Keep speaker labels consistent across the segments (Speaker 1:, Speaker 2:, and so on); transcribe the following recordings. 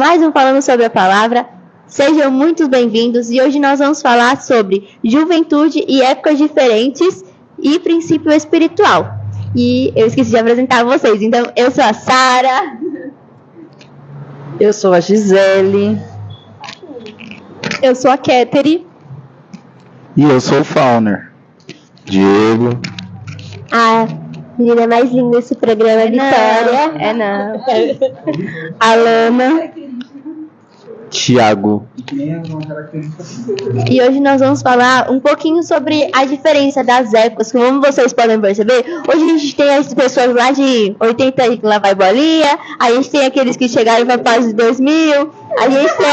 Speaker 1: mais um Falando sobre a Palavra. Sejam muito bem-vindos e hoje nós vamos falar sobre juventude e épocas diferentes e princípio espiritual. E eu esqueci de apresentar vocês, então eu sou a Sara.
Speaker 2: Eu sou a Gisele.
Speaker 3: Eu sou a Kéteri.
Speaker 4: E eu sou o Fauner. Diego.
Speaker 1: A menina mais linda desse programa é Vitória.
Speaker 3: Não.
Speaker 1: Alana.
Speaker 4: Tiago.
Speaker 1: E hoje nós vamos falar um pouquinho sobre a diferença das épocas. Como vocês podem perceber, hoje a gente tem as pessoas lá de 80 que lá vai bolinha, a gente tem aqueles que chegaram para fase de 2000, a gente tem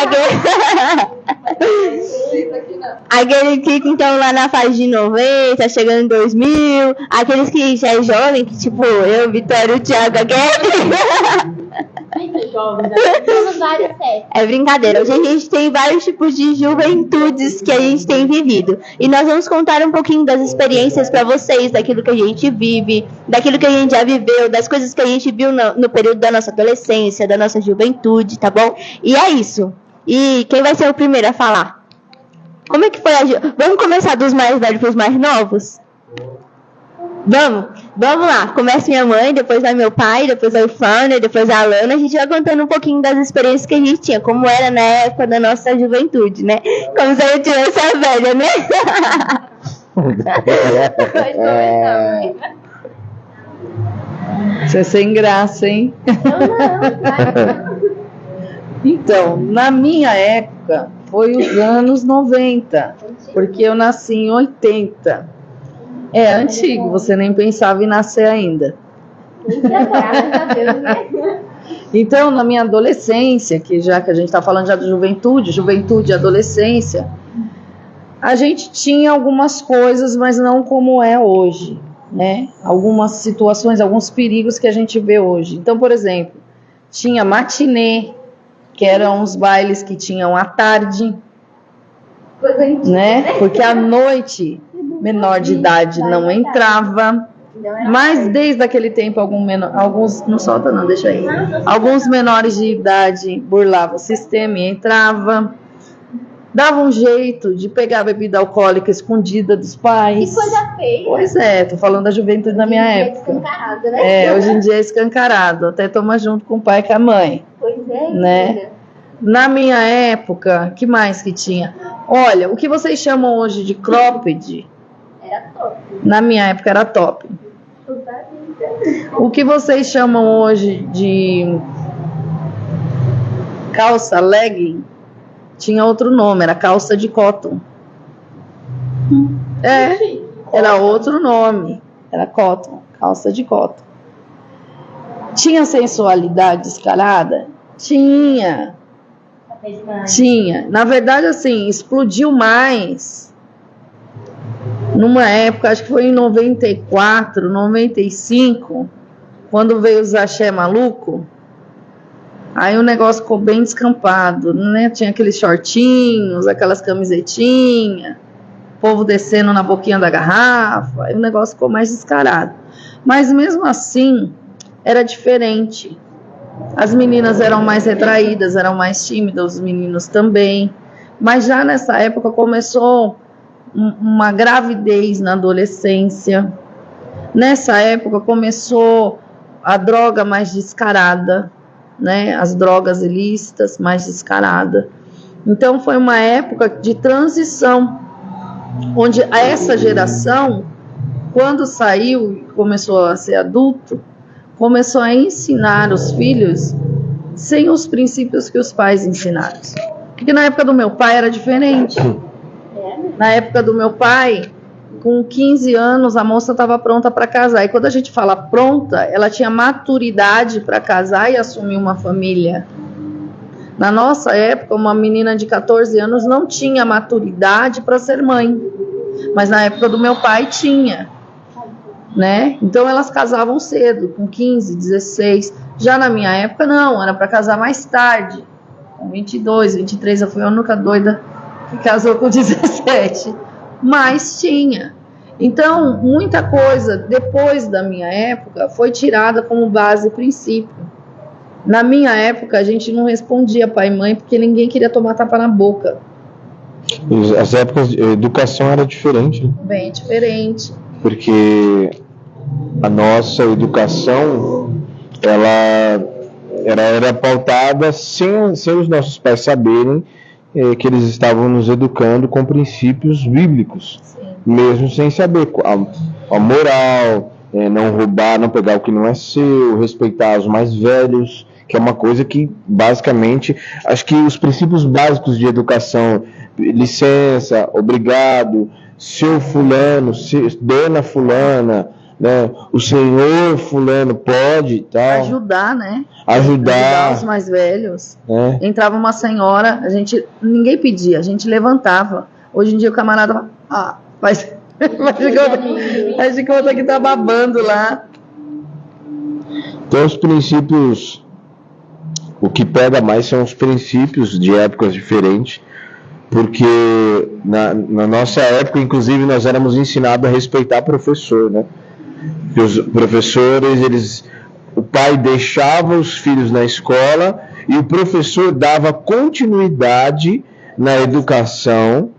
Speaker 1: aquele que estão lá na fase de 90, chegando em 2000, aqueles que já é jovem, que tipo eu, Vitória, o Thiago, é brincadeira. Hoje a gente tem vários tipos de juventudes que a gente tem vivido. E nós vamos contar um pouquinho das experiências para vocês, daquilo que a gente vive, daquilo que a gente já viveu, das coisas que a gente viu no período da nossa adolescência, da nossa juventude, tá bom? E é isso. E quem vai ser o primeiro a falar? Como é que foi Vamos começar dos mais velhos para os mais novos? Vamos lá. Começa minha mãe, depois vai meu pai, depois vai o Fauner, depois a Alana. A gente vai contando um pouquinho das experiências que a gente tinha, como era na época da nossa juventude, né? Como se eu tivesse a velha, né?
Speaker 3: Pode começar, mãe.
Speaker 2: Você é sem graça, hein? Então, na minha época, foi os anos 90, porque eu nasci em 80. É antigo, você nem pensava em nascer ainda. Então, na minha adolescência, já que a gente está falando já de juventude e adolescência, a gente tinha algumas coisas, mas não como é hoje, né? Algumas situações, alguns perigos que a gente vê hoje. Então, por exemplo, tinha matinê, que eram os bailes que tinham à tarde, né? Porque à noite menor de idade não entrava, mas desde aquele tempo alguns não solta não, deixa aí. Alguns menores de idade burlavam o sistema e entrava, dava um jeito de pegar a bebida alcoólica escondida dos pais.
Speaker 3: Que coisa feia.
Speaker 2: Pois é, tô falando da juventude da minha época.
Speaker 3: Escancarado, né?
Speaker 2: Hoje em dia é escancarado, até toma junto com o pai e com a mãe.
Speaker 3: Pois é,
Speaker 2: né? Na minha época, que mais que tinha? Olha, o que vocês chamam hoje de cropped,
Speaker 3: era top.
Speaker 2: Na minha época era top. O que vocês chamam hoje de calça legging, tinha outro nome, era calça de cotton. Era outro nome, era cotton, calça de cotton. Tinha sensualidade descarada? Tinha. Na verdade, assim, explodiu mais numa época, acho que foi em 94, 95, quando veio os axé maluco. Aí o negócio ficou bem descampado, né? Tinha aqueles shortinhos, aquelas camisetinhas, povo descendo na boquinha da garrafa, aí o negócio ficou mais descarado. Mas mesmo assim, era diferente. As meninas eram mais retraídas, eram mais tímidas, os meninos também. Mas já nessa época começou uma gravidez na adolescência. Nessa época começou a droga mais descarada, né? As drogas ilícitas mais descarada. Então foi uma época de transição, onde essa geração, quando saiu e começou a ser adulto, começou a ensinar os filhos sem os princípios que os pais ensinaram. Porque na época do meu pai era diferente. Na época do meu pai, com 15 anos, a moça estava pronta para casar. E quando a gente fala pronta, ela tinha maturidade para casar e assumir uma família. Na nossa época, uma menina de 14 anos não tinha maturidade para ser mãe. Mas na época do meu pai tinha. Né? Então elas casavam cedo, com 15, 16. Já na minha época não, era para casar mais tarde, com 22, 23. Eu fui a única doida que casou com 17. Mas tinha. Então muita coisa depois da minha época foi tirada como base e princípio. Na minha época, a gente não respondia pai e mãe porque ninguém queria tomar tapa na boca.
Speaker 5: As épocas de educação era diferente, né?
Speaker 2: Bem diferente.
Speaker 5: Porque a nossa educação, ela era pautada sem os nossos pais saberem que eles estavam nos educando com princípios bíblicos.
Speaker 2: Sim.
Speaker 5: Mesmo sem saber a moral, não roubar, não pegar o que não é seu, respeitar os mais velhos, que é uma coisa que, basicamente, acho que os princípios básicos de educação, licença, obrigado, seu fulano, dona fulana, né, o senhor fulano pode, tal.
Speaker 2: Ajudar, né?
Speaker 5: Ajudar
Speaker 2: os mais velhos.
Speaker 5: né?
Speaker 2: Entrava uma senhora, ninguém pedia, a gente levantava. Hoje em dia o camarada faz de conta que tá babando lá.
Speaker 5: Então os princípios, o que pega mais são os princípios de épocas diferentes, porque na nossa época, inclusive, nós éramos ensinados a respeitar professor, né? Porque os professores, o pai deixava os filhos na escola e o professor dava continuidade na educação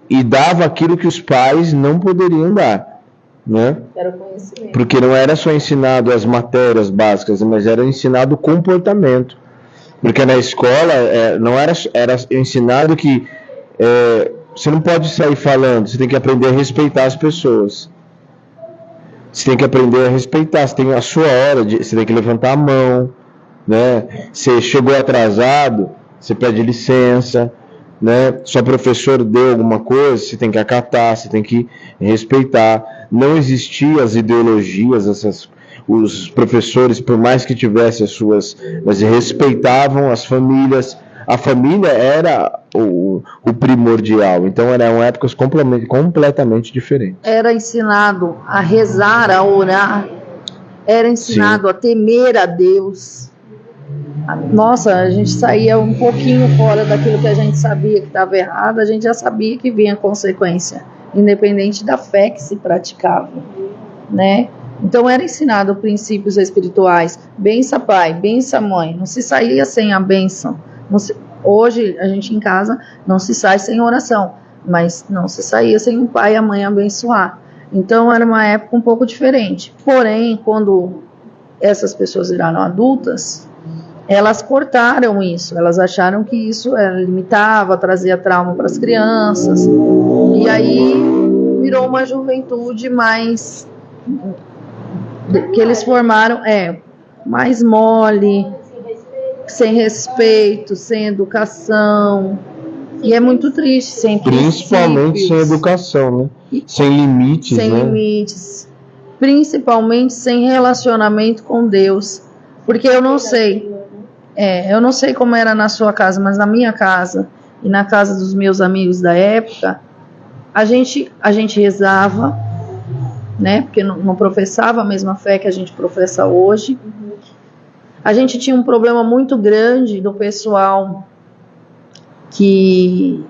Speaker 5: e dava aquilo que os pais não poderiam dar, né?
Speaker 2: Era o conhecimento.
Speaker 5: Porque não era só ensinado as matérias básicas, mas era ensinado o comportamento. Porque na escola não era ensinado que você não pode sair falando, você tem que aprender a respeitar as pessoas. Você tem que aprender a respeitar, você tem a sua hora, você tem que levantar a mão, né? Você chegou atrasado, você pede licença, né? Sua professora deu alguma coisa, você tem que acatar, você tem que respeitar. Não existiam as ideologias, os professores, por mais que tivessem as suas, mas respeitavam as famílias. A família era o primordial, então eram épocas completamente diferentes.
Speaker 2: Era ensinado a rezar, a orar, era ensinado
Speaker 5: Sim.
Speaker 2: a temer a Deus. Nossa, a gente saía um pouquinho fora daquilo que a gente sabia que estava errado, a gente já sabia que vinha consequência, independente da fé que se praticava, né? Então era ensinado princípios espirituais, bença pai, bença mãe, não se saía sem a bênção. Hoje a gente em casa não se sai sem oração, mas não se saía sem o pai e a mãe abençoar. Então era uma época um pouco diferente. Porém, quando essas pessoas viraram adultas, elas cortaram isso, elas acharam que isso limitava, trazia trauma para as crianças, e aí virou uma juventude mais que eles formaram, mais mole, sem respeito, sem educação, e é muito triste, sem
Speaker 5: Principalmente
Speaker 2: princípios,
Speaker 5: sem educação, né? Sem limites,
Speaker 2: sem
Speaker 5: né?
Speaker 2: limites, principalmente sem relacionamento com Deus, porque eu não sei como era na sua casa, mas na minha casa e na casa dos meus amigos da época, a gente rezava, né? Porque não professava a mesma fé que a gente professa hoje. A gente tinha um problema muito grande do pessoal que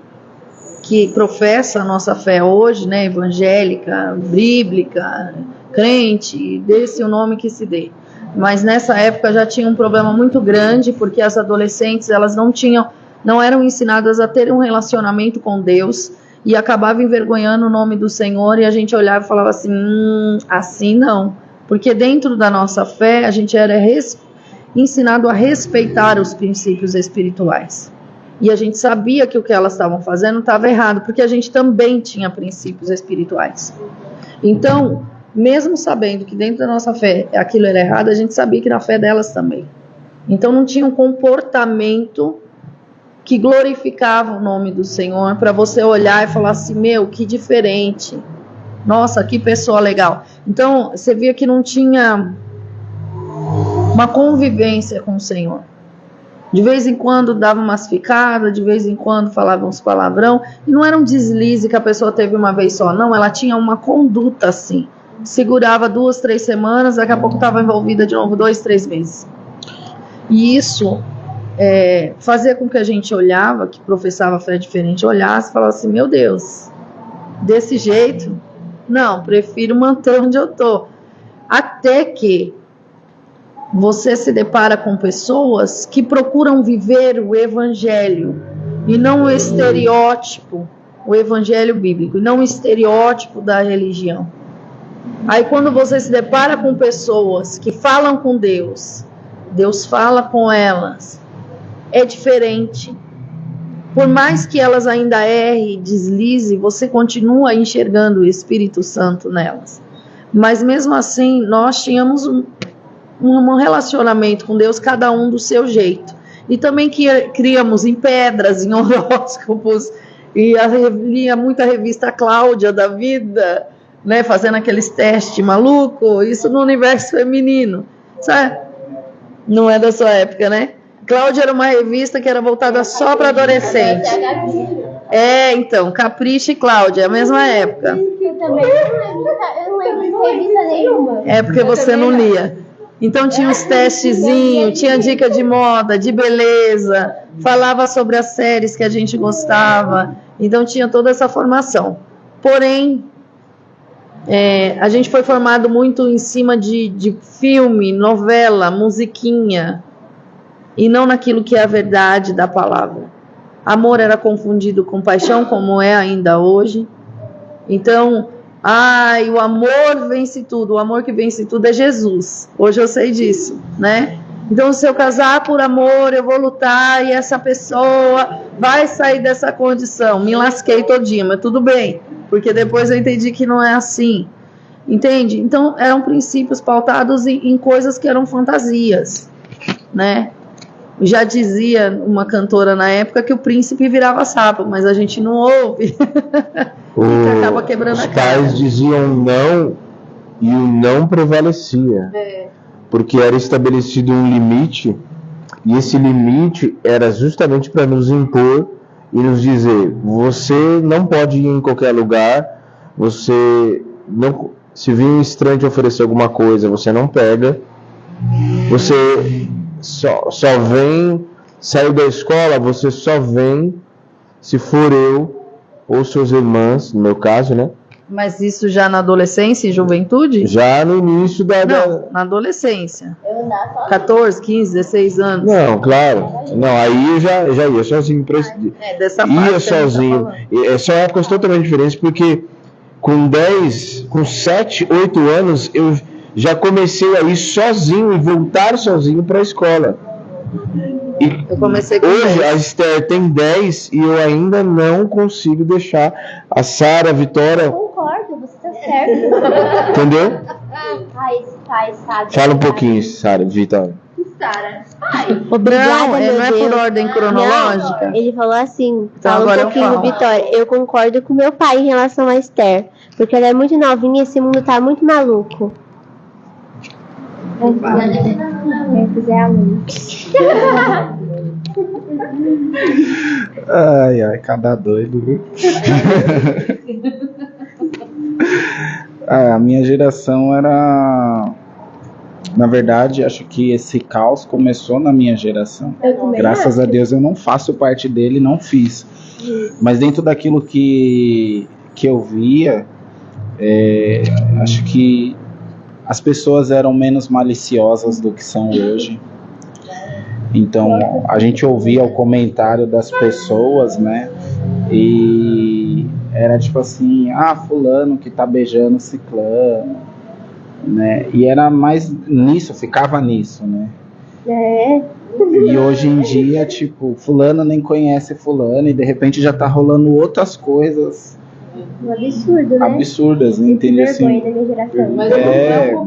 Speaker 2: professa a nossa fé hoje, né? Evangélica, bíblica, crente, desse o nome que se dê. Mas nessa época já tinha um problema muito grande, porque as adolescentes, elas não eram ensinadas a ter um relacionamento com Deus e acabavam envergonhando o nome do Senhor, e a gente olhava e falava assim, assim não. Porque dentro da nossa fé, a gente era ensinado a respeitar os princípios espirituais. E a gente sabia que o que elas estavam fazendo estava errado, porque a gente também tinha princípios espirituais. Então, mesmo sabendo que dentro da nossa fé aquilo era errado, a gente sabia que na fé delas também. Então não tinha um comportamento que glorificava o nome do Senhor para você olhar e falar assim, meu, que diferente. Nossa, que pessoa legal. Então você via que não tinha uma convivência com o Senhor. De vez em quando dava umas ficadas, de vez em quando falava uns palavrão, e não era um deslize que a pessoa teve uma vez só, não, ela tinha uma conduta assim. Segurava 2, 3 semanas, daqui a pouco estava envolvida de novo 2, 3 meses. E isso fazia com que a gente olhava, que professava fé diferente, olhasse e falasse assim, meu Deus, desse jeito, não, prefiro manter onde eu estou. Até que você se depara com pessoas que procuram viver o evangelho e não o estereótipo, o evangelho bíblico, e não o estereótipo da religião. Aí quando você se depara com pessoas que falam com Deus, Deus fala com elas, é diferente. Por mais que elas ainda errem, deslize, você continua enxergando o Espírito Santo nelas. Mas mesmo assim, nós tínhamos um relacionamento com Deus, cada um do seu jeito. E também criamos em pedras, em horóscopos, e lia muita revista Cláudia da vida, né, fazendo aqueles testes malucos, isso no universo feminino, sabe? Não é da sua época, né? Cláudia era uma revista que era voltada só para adolescente. Então, Capricho e Cláudia, é a mesma época.
Speaker 3: Eu também eu não lembro de revista nenhuma.
Speaker 2: É porque você não lia. Então tinha uns testezinhos, tinha dica de moda, de beleza, falava sobre as séries que a gente gostava. Então tinha toda essa formação. Porém, a gente foi formado muito em cima de filme, novela, musiquinha, e não naquilo que é a verdade da palavra. Amor era confundido com paixão, como é ainda hoje. Então, o amor vence tudo. O amor que vence tudo é Jesus. Hoje eu sei disso, né? Então, se eu casar por amor, eu vou lutar e essa pessoa vai sair dessa condição. Me lasquei todinha, mas tudo bem, porque depois eu entendi que não é assim. Entende? Então, eram princípios pautados em coisas que eram fantasias, né? Já dizia uma cantora na época que o príncipe virava sapo, mas a gente não ouve. Acaba quebrando a cara.
Speaker 5: Os pais diziam não e o não prevalecia. Porque era estabelecido um limite, e esse limite era justamente para nos impor e nos dizer: você não pode ir em qualquer lugar, você não, se vir um estranho te oferecer alguma coisa, você não pega, você só vem, saiu da escola, você só vem se for eu ou suas irmãs, no meu caso, né?
Speaker 2: Mas isso já na adolescência e juventude?
Speaker 5: Já no início
Speaker 2: Não, na adolescência.
Speaker 3: Eu andava sozinha.
Speaker 2: 14, 15, 16 anos.
Speaker 5: Não, claro. Não, aí eu já ia sozinho pra
Speaker 2: dessa
Speaker 5: ia
Speaker 2: parte
Speaker 5: sozinho. Essa é uma coisa totalmente diferente, porque com 7, 8 anos eu já comecei a ir sozinho e voltar sozinho para a escola. E
Speaker 2: eu comecei com
Speaker 5: hoje
Speaker 2: 10.
Speaker 5: a Esther tem 10 e eu ainda não consigo deixar a Sara, a Vitória.
Speaker 3: Concordo, você tá certo.
Speaker 5: Entendeu?
Speaker 3: Esse pai sabe.
Speaker 5: Fala um pouquinho, Sara, Vitória.
Speaker 3: Sara. Pai.
Speaker 1: Obrigada,
Speaker 2: Não,
Speaker 1: meu
Speaker 2: não é
Speaker 1: Deus.
Speaker 2: por ordem cronológica.
Speaker 1: Não, ele falou assim,
Speaker 2: Então
Speaker 1: fala
Speaker 2: agora
Speaker 1: um
Speaker 2: eu
Speaker 1: pouquinho,
Speaker 2: falo.
Speaker 1: Vitória. Eu concordo com meu pai em relação a Esther, porque ela é muito novinha e esse mundo tá muito maluco.
Speaker 4: Ai, cada doido, viu? A minha geração era... Na verdade, acho que esse caos começou na minha geração. Graças a Deus eu não faço parte dele, não fiz. Mas dentro daquilo que eu via, acho que as pessoas eram menos maliciosas do que são hoje. Então, a gente ouvia o comentário das pessoas, né? E era tipo assim, fulano que tá beijando ciclano, né? E era mais nisso, ficava nisso, né? E hoje em dia, tipo, fulano nem conhece fulano e de repente já tá rolando outras coisas
Speaker 3: Um absurdo, né?
Speaker 5: absurdas, né? Entendeu?
Speaker 3: Vergonha
Speaker 5: Assim,
Speaker 3: da minha geração.
Speaker 2: Mas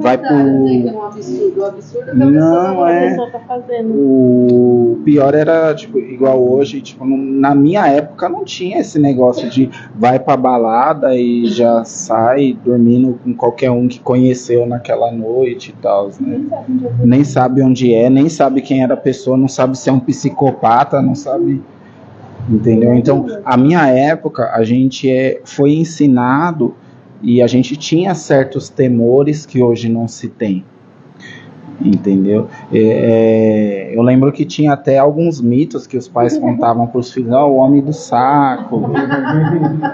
Speaker 5: vai pro...
Speaker 2: um absurdo. O absurdo é
Speaker 5: Não,
Speaker 2: a pessoa tá fazendo.
Speaker 5: O pior era, tipo, igual hoje, tipo, na minha época não tinha esse negócio de vai pra balada e já sai dormindo com qualquer um que conheceu naquela noite e tal, né? Nem sabe onde é, nem sabe quem era a pessoa, não sabe se é um psicopata, não sabe... Entendeu? Então, a minha época, a gente foi ensinado e a gente tinha certos temores que hoje não se tem. Entendeu? Eu lembro que tinha até alguns mitos que os pais contavam para os filhos, o homem do saco,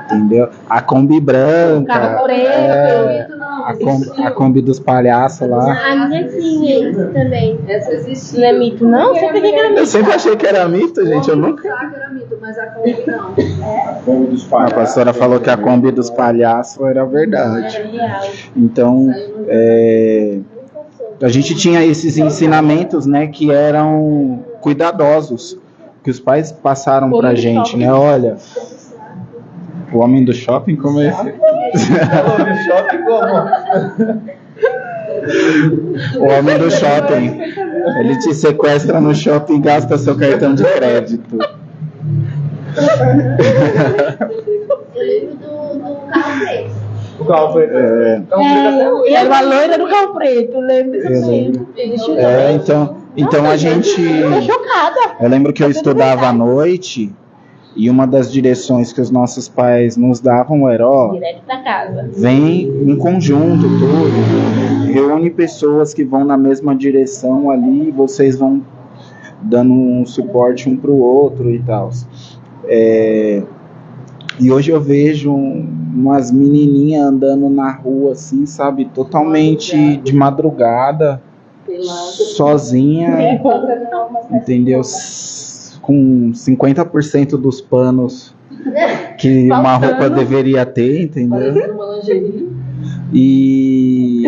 Speaker 5: entendeu? A Kombi branca,
Speaker 2: Carro preto,
Speaker 4: a Kombi dos palhaços lá.
Speaker 3: A minha tinha isso também.
Speaker 2: Essa existia.
Speaker 1: Não é mito, não? Sempre achei que era
Speaker 4: Eu
Speaker 1: mito.
Speaker 4: sempre achei que era mito, gente. Eu nunca.
Speaker 2: Era mito, mas a Kombi não.
Speaker 4: A pastora falou que a Kombi dos palhaços era verdade. Então, a gente tinha esses ensinamentos, né, que eram cuidadosos, que os pais passaram pra gente, né? Olha, o homem do shopping, como é esse? O homem do shopping. Ele te sequestra no shopping e gasta seu cartão de crédito.
Speaker 3: Eu lembro do carro preto.
Speaker 1: Era uma loira do carro preto, lembro disso mesmo.
Speaker 4: Então a gente.
Speaker 1: Chocada.
Speaker 4: Eu lembro que eu estudava à noite e uma das direções que os nossos pais nos davam era: ó,
Speaker 1: Direto da casa.
Speaker 4: vem em conjunto todo, reúne pessoas que vão na mesma direção ali, vocês vão dando um suporte um pro outro e tal. E hoje eu vejo umas menininhas andando na rua assim, sabe, totalmente de madrugada, sozinha, entendeu? Com 50% dos panos que uma roupa deveria ter, entendeu? E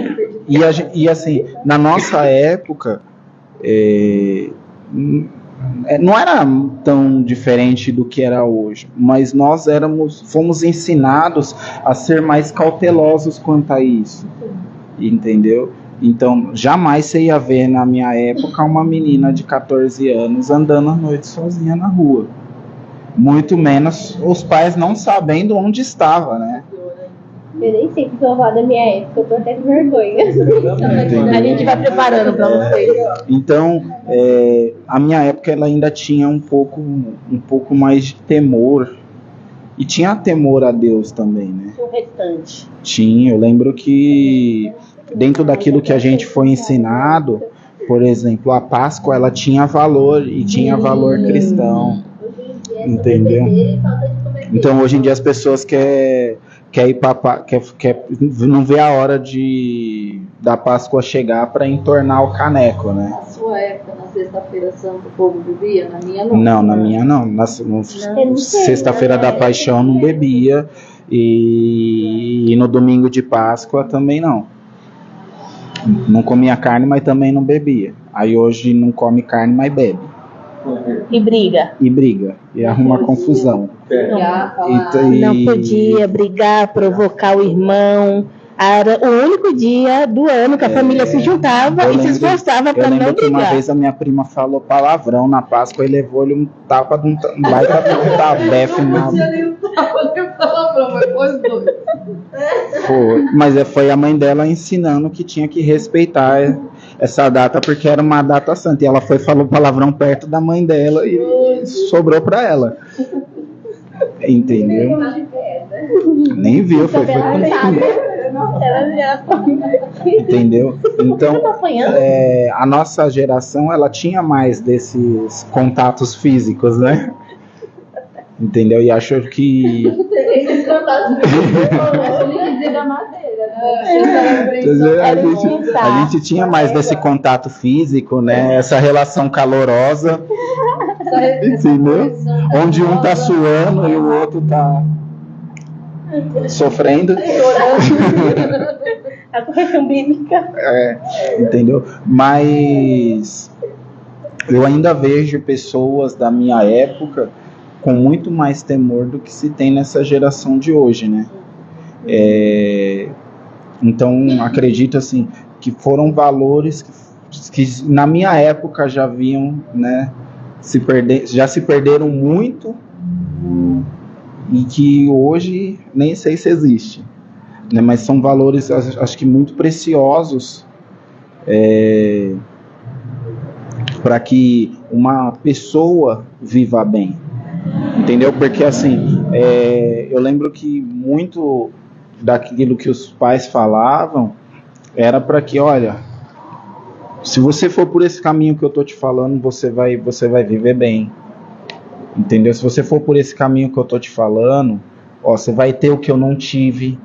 Speaker 4: assim, na nossa época, não era tão diferente do que era hoje, mas nós fomos ensinados a ser mais cautelosos quanto a isso, entendeu? Então, jamais você ia ver na minha época uma menina de 14 anos andando à noite sozinha na rua. Muito menos os pais não sabendo onde estava, né?
Speaker 3: Eu nem sei porque eu vou da minha época, eu tô até com vergonha.
Speaker 1: A gente vai preparando pra vocês.
Speaker 4: Então, a minha época ela ainda tinha um pouco mais de temor. E tinha temor a Deus também, né?
Speaker 1: O restante.
Speaker 4: Tinha, eu lembro que dentro daquilo que a gente foi ensinado, por exemplo, a Páscoa ela tinha valor e tinha valor cristão, entendeu? Então hoje em dia as pessoas quer ir não vê a hora da Páscoa chegar para entornar o caneco, né?
Speaker 2: Na sua época, na Sexta-feira Santa, o povo bebia? Na minha não.
Speaker 4: Não, na minha não. Sexta-feira da Paixão não bebia e no domingo de Páscoa também não. Não comia carne, mas também não bebia. Aí hoje não come carne, mas bebe.
Speaker 1: E briga.
Speaker 4: E arruma confusão.
Speaker 1: Não podia brigar, provocar o irmão. Era o único dia do ano que a família se juntava e se esforçava para
Speaker 4: Eu
Speaker 1: não
Speaker 4: lembro que uma
Speaker 1: brigar.
Speaker 4: vez a minha prima falou palavrão na Páscoa e levou-lhe um tapa de um baita de um tabefe na... Mas foi a mãe dela ensinando que tinha que respeitar essa data porque era uma data santa. E ela falou palavrão perto da mãe dela e sobrou pra ela. Entendeu? Nem viu, foi comigo. Entendeu? Então, a nossa geração, ela tinha mais desses contatos físicos, né? Entendeu? E acho que...
Speaker 3: Esses contatos da madeira, né?
Speaker 4: A gente tinha mais desse contato físico, né? Essa relação calorosa, entendeu? Onde um tá suando e o outro tá sofrendo.
Speaker 1: A correção bíblica.
Speaker 4: Entendeu? Mas eu ainda vejo pessoas da minha época com muito mais temor do que se tem nessa geração de hoje, né? Então, acredito assim, que foram valores que na minha época já haviam, né, já se perderam muito e que hoje nem sei se existe, né? Mas são valores, acho que muito preciosos para que uma pessoa viva bem. Entendeu? Porque assim, eu lembro que muito daquilo que os pais falavam era para que, olha, se você for por esse caminho que eu tô te falando, você vai viver bem. Entendeu? Se você for por esse caminho que eu tô te falando, ó, você vai ter o que eu não tive.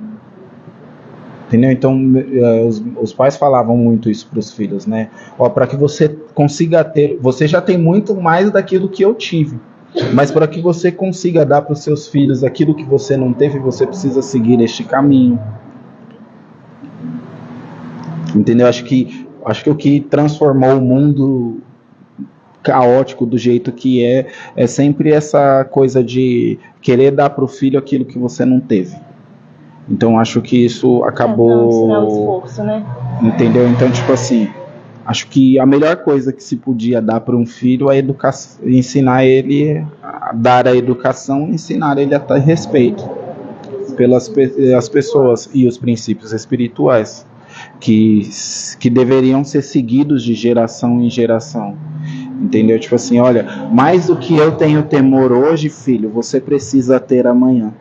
Speaker 4: Entendeu? Então, os pais falavam muito isso para os filhos, né? Ó, para que você consiga ter, você já tem muito mais daquilo que eu tive, mas para que você consiga dar para os seus filhos aquilo que você não teve, você precisa seguir este caminho. Entendeu? Acho que o que transformou o mundo caótico do jeito que é sempre essa coisa de querer dar para o filho aquilo que você não teve. Então acho que isso acabou...
Speaker 1: Não, esforço, né?
Speaker 4: Entendeu? Então, tipo assim, acho que a melhor coisa que se podia dar para um filho é ensinar ele a dar a educação, ensinar ele a ter respeito pelas as pessoas e os princípios espirituais que deveriam ser seguidos de geração em geração. Entendeu? Tipo assim, olha, mais do que eu tenho temor hoje, filho, você precisa ter amanhã.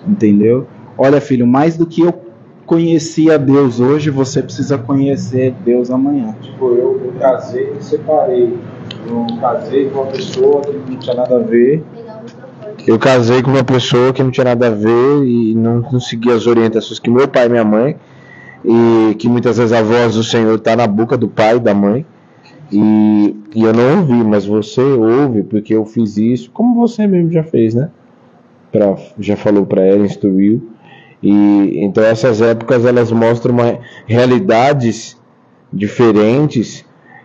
Speaker 4: Entendeu? Olha, filho, mais do que eu conhecia Deus hoje, você precisa conhecer Deus amanhã.
Speaker 5: Tipo, eu casei e separei. Eu casei com uma pessoa que não tinha nada a ver. Eu casei com uma pessoa que não tinha nada a ver e não seguia as orientações que meu pai e minha mãe, e que muitas vezes a voz do Senhor está na boca do pai e da mãe. E eu não ouvi, mas você ouve, porque eu fiz isso, como você mesmo já fez, né? Já falou para ela, instruiu. E então essas épocas elas mostram realidades diferentes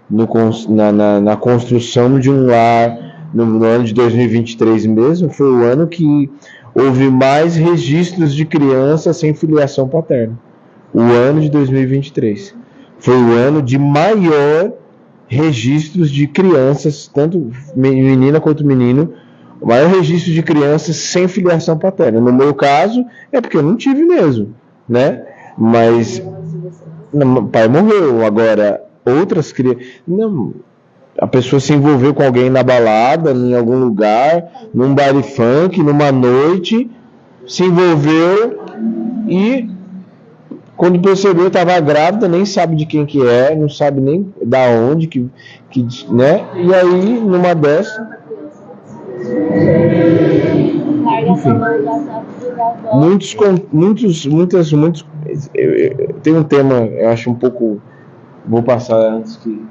Speaker 5: na construção de um lar. No ano de 2023 mesmo, foi o ano que houve mais registros de crianças sem filiação paterna. O ano de 2023 foi o ano de maior registros de crianças, tanto menina quanto menino, o maior registro de crianças sem filiação paterna. No meu caso, é porque eu não tive mesmo, né? Mas o pai morreu. Agora, outras crianças... Não, a pessoa se envolveu com alguém na balada, em algum lugar, num baile funk, numa noite, se envolveu e quando percebeu estava grávida, nem sabe de quem que é, não sabe nem da onde, né? E aí, numa dessas... Muitos. Tem um tema, eu acho um pouco... Vou passar antes que...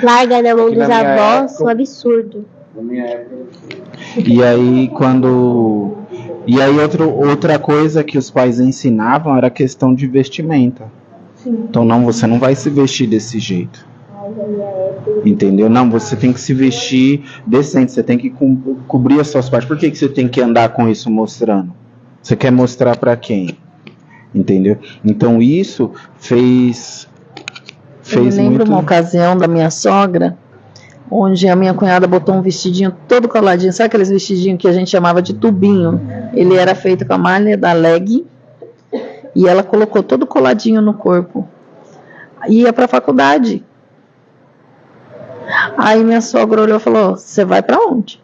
Speaker 1: Larga na mão dos avós, um absurdo.
Speaker 5: Na minha época...
Speaker 4: E aí outra coisa que os pais ensinavam era a questão de vestimenta. Sim. Então você não vai se vestir desse jeito. Entendeu? Não, você tem que se vestir decente, você tem que cobrir as suas partes. Por que você tem que andar com isso mostrando? Você quer mostrar pra quem? Entendeu? Então isso fez
Speaker 2: Eu me lembro uma ocasião da minha sogra, onde a minha cunhada botou um vestidinho todo coladinho, sabe aqueles vestidinhos que a gente chamava de tubinho? Ele era feito com a malha da leg e ela colocou todo coladinho no corpo. Ia para a faculdade. Aí minha sogra olhou e falou: você vai para onde?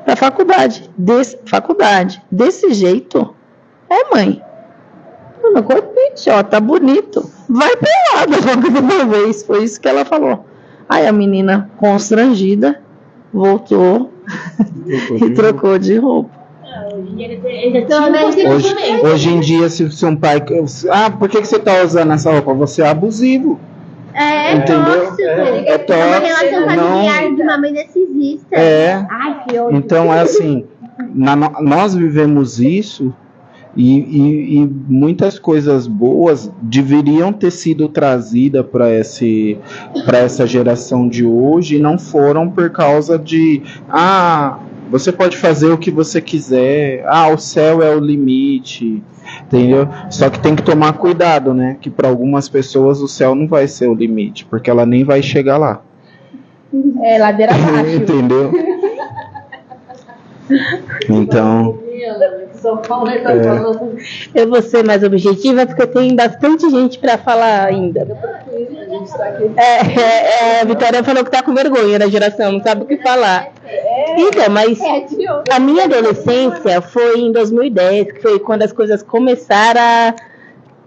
Speaker 2: Para a faculdade. Faculdade. Desse jeito? É, mãe. Meu corpite, ó, tá bonito. Vai pelada uma vez. Foi isso que ela falou. Aí a menina, constrangida, voltou e trocou de roupa.
Speaker 4: Hoje em dia, se um pai... por que você tá usando essa roupa? Você é abusivo. Entendeu? É tóxico.
Speaker 3: Uma relação familiar de uma mãe narcisista. Ai, que ódio.
Speaker 4: Então, é assim, nós vivemos isso e muitas coisas boas deveriam ter sido trazidas para essa geração de hoje e não foram por causa de você pode fazer o que você quiser, o céu é o limite, entendeu? Só que tem que tomar cuidado, né? Que para algumas pessoas o céu não vai ser o limite, porque ela nem vai chegar lá.
Speaker 1: É ladeira abaixo.
Speaker 4: Entendeu? Então...
Speaker 1: Eu vou ser mais objetiva porque tem bastante gente para falar ainda. A Vitória falou que tá com vergonha da geração, não sabe o que falar. Então, mas a minha adolescência foi em 2010, que foi quando as coisas começaram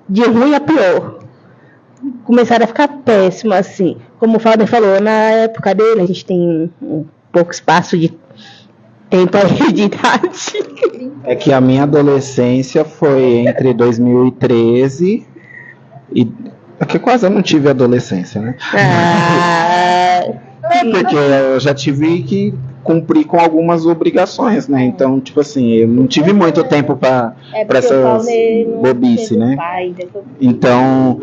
Speaker 1: de ruim a pior. Começaram a ficar péssimo, assim. Como o Father falou, na época dele, a gente tem um pouco espaço de Tem país de idade.
Speaker 4: É que a minha adolescência foi entre 2013 e... É que quase eu não tive adolescência, né? Porque eu já tive que cumprir com algumas obrigações, né? Então, tipo assim, eu não tive muito tempo para essas bobice, né? Então,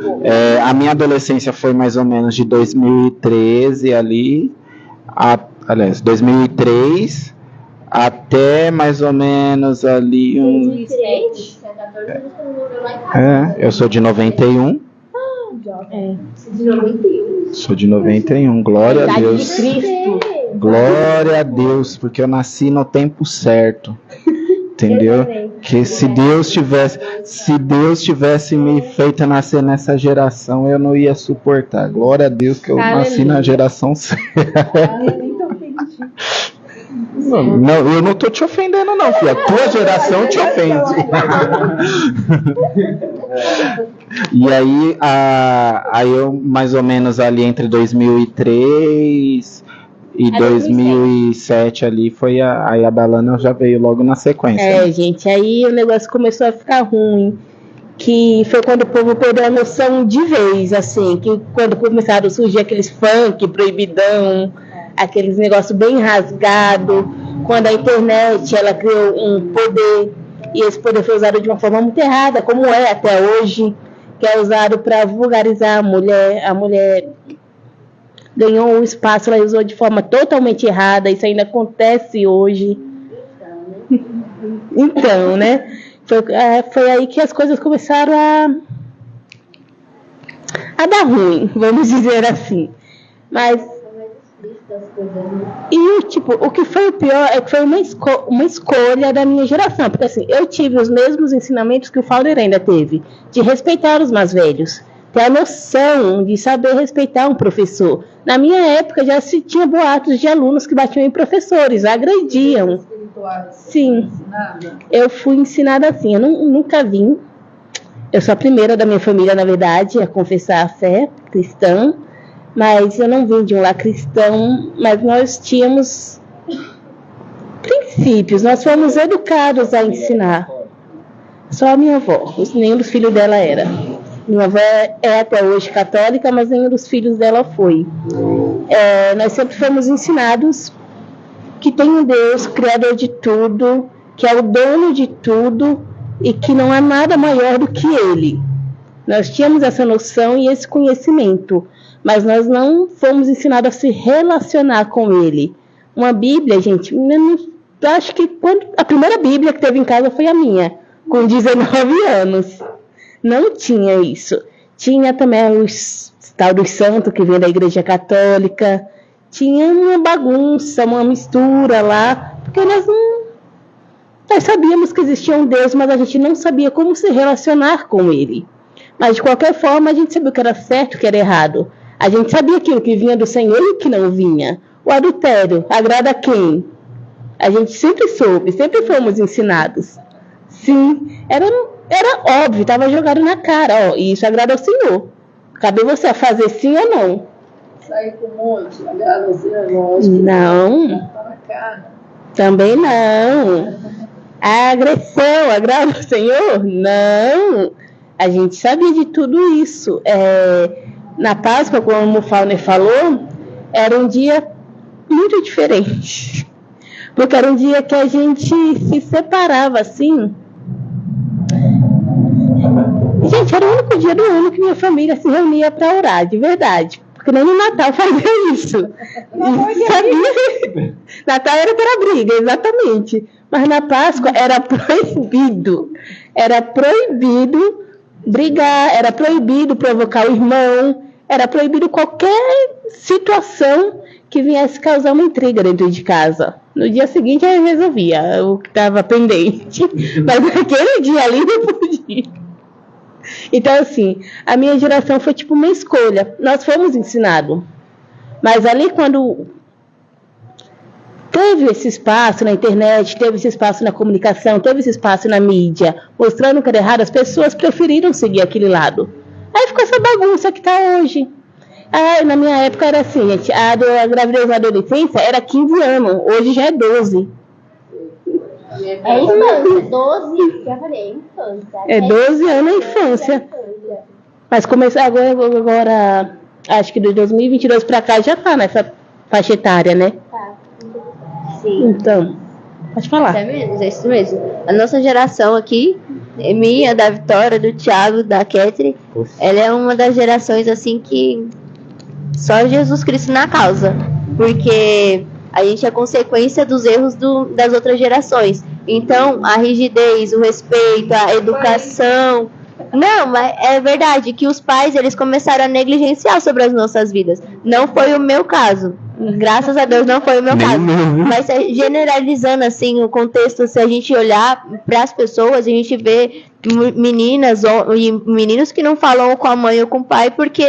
Speaker 4: a minha adolescência foi mais ou menos de 2013 ali, aliás, 2003 até mais ou menos ali uns... eu sou de 91. Sou de 91, glória a Deus. Glória a Deus, porque eu nasci no tempo certo. Entendeu? Que se Deus tivesse me feito nascer nessa geração, eu não ia suportar. Glória a Deus que eu nasci na geração certa. Não, eu não tô te ofendendo não, filha. A tua geração te ofende. E aí eu mais ou menos ali entre 2003 e 2007 ali foi aí a Dalana já veio logo na sequência.
Speaker 1: Gente, aí o negócio começou a ficar ruim. Que foi quando o povo perdeu a noção de vez, assim, que quando começaram a surgir aqueles funk, proibidão, aqueles negócios bem rasgados, quando a internet ela criou um poder, e esse poder foi usado de uma forma muito errada, como é até hoje, que é usado para vulgarizar a mulher ganhou um espaço, ela usou de forma totalmente errada, isso ainda acontece hoje. Então, né, foi aí que as coisas começaram a dar ruim, vamos dizer assim. Mas o que foi o pior é que foi uma escolha da minha geração, porque assim, eu tive os mesmos ensinamentos que o Fowler ainda teve, de respeitar os mais velhos, ter a noção de saber respeitar um professor. Na minha época já se tinha boatos de alunos que batiam em professores, agrediam. Sim, eu fui ensinada assim, eu nunca vim, eu sou a primeira da minha família, na verdade, a confessar a fé cristã. Mas eu não vim de um lar cristão, mas nós tínhamos princípios, nós fomos educados a ensinar. Só a minha avó, nenhum dos filhos dela era. Minha avó é até hoje católica, mas nenhum dos filhos dela foi. Nós sempre fomos ensinados que tem um Deus, criador de tudo, que é o dono de tudo e que não há nada maior do que Ele. Nós tínhamos essa noção e esse conhecimento, mas nós não fomos ensinados a se relacionar com Ele. Uma Bíblia, gente, eu acho que a primeira Bíblia que teve em casa foi a minha, com 19 anos. Não tinha isso. Tinha também os tal dos santos que vem da Igreja Católica. Tinha uma bagunça, uma mistura lá, porque nós sabíamos que existia um Deus, mas a gente não sabia como se relacionar com Ele. Mas de qualquer forma a gente sabia o que era certo e o que era errado. A gente sabia aquilo que vinha do Senhor e o que não vinha. O adultério agrada a quem? A gente sempre soube, sempre fomos ensinados. Sim, era óbvio, estava jogado na cara. Ó, e isso agrada ao Senhor. Cabe você a fazer sim ou não.
Speaker 2: Sair com um monte, agrada ao Senhor?
Speaker 1: Não. Também não. A agressão agrada ao Senhor? Não. A gente sabia de tudo isso. Na Páscoa, como o Fowler falou, era um dia muito diferente. Porque era um dia que a gente se separava assim. Gente, era o único dia do ano que minha família se reunia para orar, de verdade. Porque nem no Natal fazia isso. Sabia? Natal era para briga, exatamente. Mas na Páscoa era proibido. Era proibido brigar, era proibido provocar o irmão, era proibido qualquer situação que viesse causar uma intriga dentro de casa. No dia seguinte eu resolvia o que estava pendente, mas naquele dia ali não podia. Então assim, a minha geração foi tipo uma escolha, nós fomos ensinados, mas ali quando teve esse espaço na internet, teve esse espaço na comunicação, teve esse espaço na mídia, mostrando que era errado, as pessoas preferiram seguir aquele lado. Aí ficou essa bagunça que está hoje. Na minha época era assim, gente, a gravidez na adolescência era 15 anos, hoje já é 12.
Speaker 3: É infância, 12, já falei, infância.
Speaker 6: É 12 anos a infância. Mas começou agora, acho que de 2022 pra cá já tá nessa faixa etária, né?
Speaker 3: Tá. Sim.
Speaker 6: Então, pode falar.
Speaker 1: É isso mesmo. A nossa geração aqui, minha, da Vitória, do Thiago, da Ketri, ela é uma das gerações assim que só Jesus Cristo na causa. Porque a gente é consequência dos erros das outras gerações. Então, a rigidez, o respeito, a educação... Não, mas é verdade que os pais, eles começaram a negligenciar sobre as nossas vidas. Não foi o meu caso. Graças a Deus não foi o meu caso. Mas generalizando assim o contexto, se a gente olhar para as pessoas, a gente vê meninas e meninos que não falam com a mãe ou com o pai porque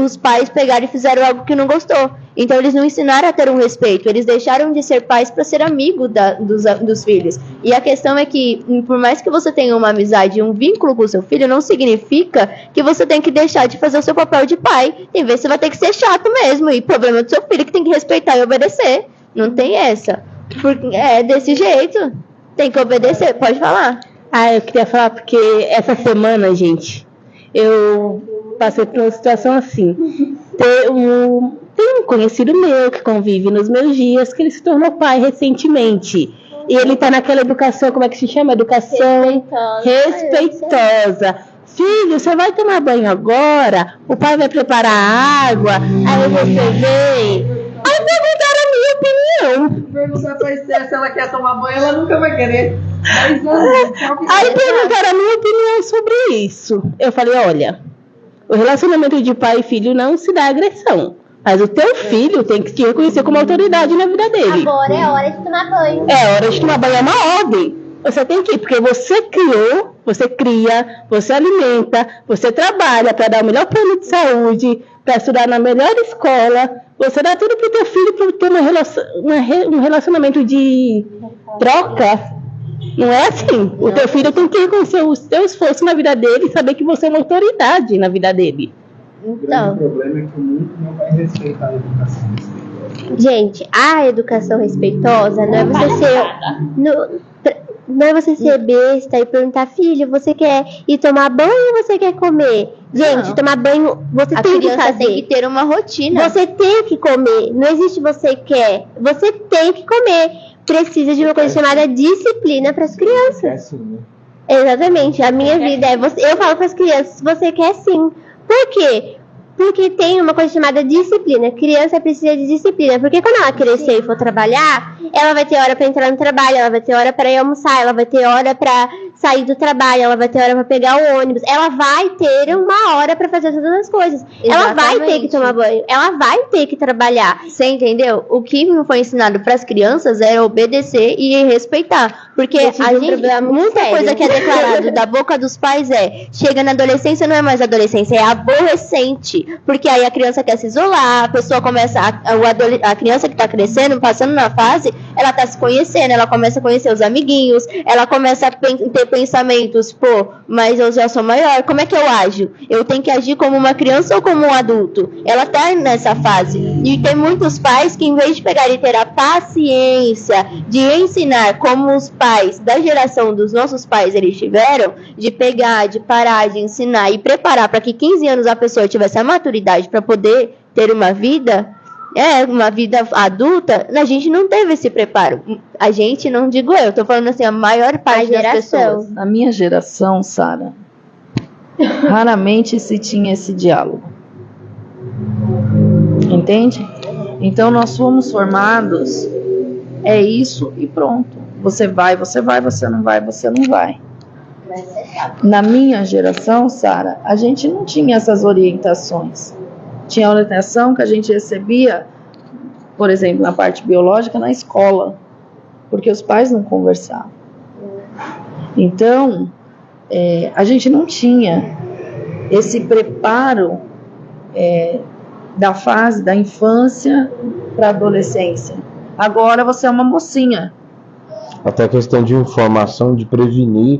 Speaker 1: os pais pegaram e fizeram algo que não gostou. Então eles não ensinaram a ter um respeito, eles deixaram de ser pais para ser amigo dos filhos. E a questão é que, por mais que você tenha uma amizade, um vínculo com o seu filho, não significa que você tem que deixar de fazer o seu papel de pai. Tem vezes você vai ter que ser chato mesmo, e problema do seu filho que tem que respeitar e obedecer. Não tem essa. Porque é desse jeito. Tem que obedecer, pode falar.
Speaker 6: Eu queria falar porque essa semana, gente, eu passei por uma situação assim. Tem um conhecido meu que convive nos meus dias, que ele se tornou pai recentemente. E ele tá naquela educação, como é que se chama? Educação respeitosa. Filho, você vai tomar banho agora? O pai vai preparar a água, aí você vem. Aí perguntaram a minha opinião.
Speaker 2: Perguntar pra Esther se ela quer tomar banho, ela nunca vai querer.
Speaker 6: Aí perguntaram a minha opinião sobre isso. Eu falei, olha, o relacionamento de pai e filho não se dá agressão. Mas o teu filho tem que te reconhecer como autoridade na vida dele.
Speaker 3: Agora é hora de tomar banho.
Speaker 6: É hora de tomar banho, é uma ordem. Você tem que ir, porque você criou, você cria, você alimenta, você trabalha para dar o melhor plano de saúde, para estudar na melhor escola. Você dá tudo pro teu filho para ter um relacionamento de troca. Não é assim. O teu filho tem que reconhecer o teu esforço na vida dele e saber que você é uma autoridade na vida dele.
Speaker 4: O grande problema é que o mundo não vai respeitar a educação respeitosa.
Speaker 3: Gente, a educação respeitosa não é você ser... Não é você ser besta e perguntar, filho, você quer ir tomar banho ou você quer comer? Gente, tomar banho, você tem que fazer.
Speaker 1: Tem que ter uma rotina.
Speaker 3: Você tem que comer. Não existe você quer. Você tem que comer. Precisa de uma coisa chamada disciplina para as crianças.
Speaker 5: É assim, né?
Speaker 3: Exatamente. A minha vida é... Eu falo para as crianças, você quer sim. Por quê? Porque tem uma coisa chamada disciplina. Criança precisa de disciplina. Porque quando ela crescer e for trabalhar, ela vai ter hora para entrar no trabalho, ela vai ter hora para ir almoçar, ela vai ter hora para sair do trabalho, ela vai ter hora para pegar o ônibus. Ela vai ter uma hora para fazer todas as coisas.
Speaker 1: Exatamente.
Speaker 3: Ela vai ter que tomar banho, ela vai ter que trabalhar.
Speaker 1: Você entendeu? O que não foi ensinado para as crianças é obedecer e respeitar. Porque a gente, muita coisa que é declarado da boca dos pais chega na adolescência, não é mais adolescência, é aborrecente. Porque aí a criança quer se isolar, a pessoa começa, a criança que está crescendo, passando na fase, ela está se conhecendo, ela começa a conhecer os amiguinhos, ela começa a ter pensamentos, mas eu já sou maior, como é que eu ajo? Eu tenho que agir como uma criança ou como um adulto? Ela está nessa fase. E tem muitos pais que, em vez de pegar e ter a paciência de ensinar como os pais da geração dos nossos pais eles tiveram, de pegar, de parar, de ensinar e preparar para que 15 anos a pessoa tivesse a maturidade para poder ter uma vida adulta, a gente não teve esse preparo. A gente, não digo eu, tô falando assim, a maior parte das pessoas.
Speaker 2: Na minha geração, Sara, raramente se tinha esse diálogo. Entende? Então nós fomos formados, é isso e pronto. Você vai, você não vai, você não vai. Na minha geração, Sara, a gente não tinha essas orientações. Tinha orientação que a gente recebia, por exemplo, na parte biológica, na escola, porque os pais não conversavam. Então, a gente não tinha esse preparo da fase da infância para a adolescência. Agora você é uma mocinha.
Speaker 5: Até a questão de informação, de prevenir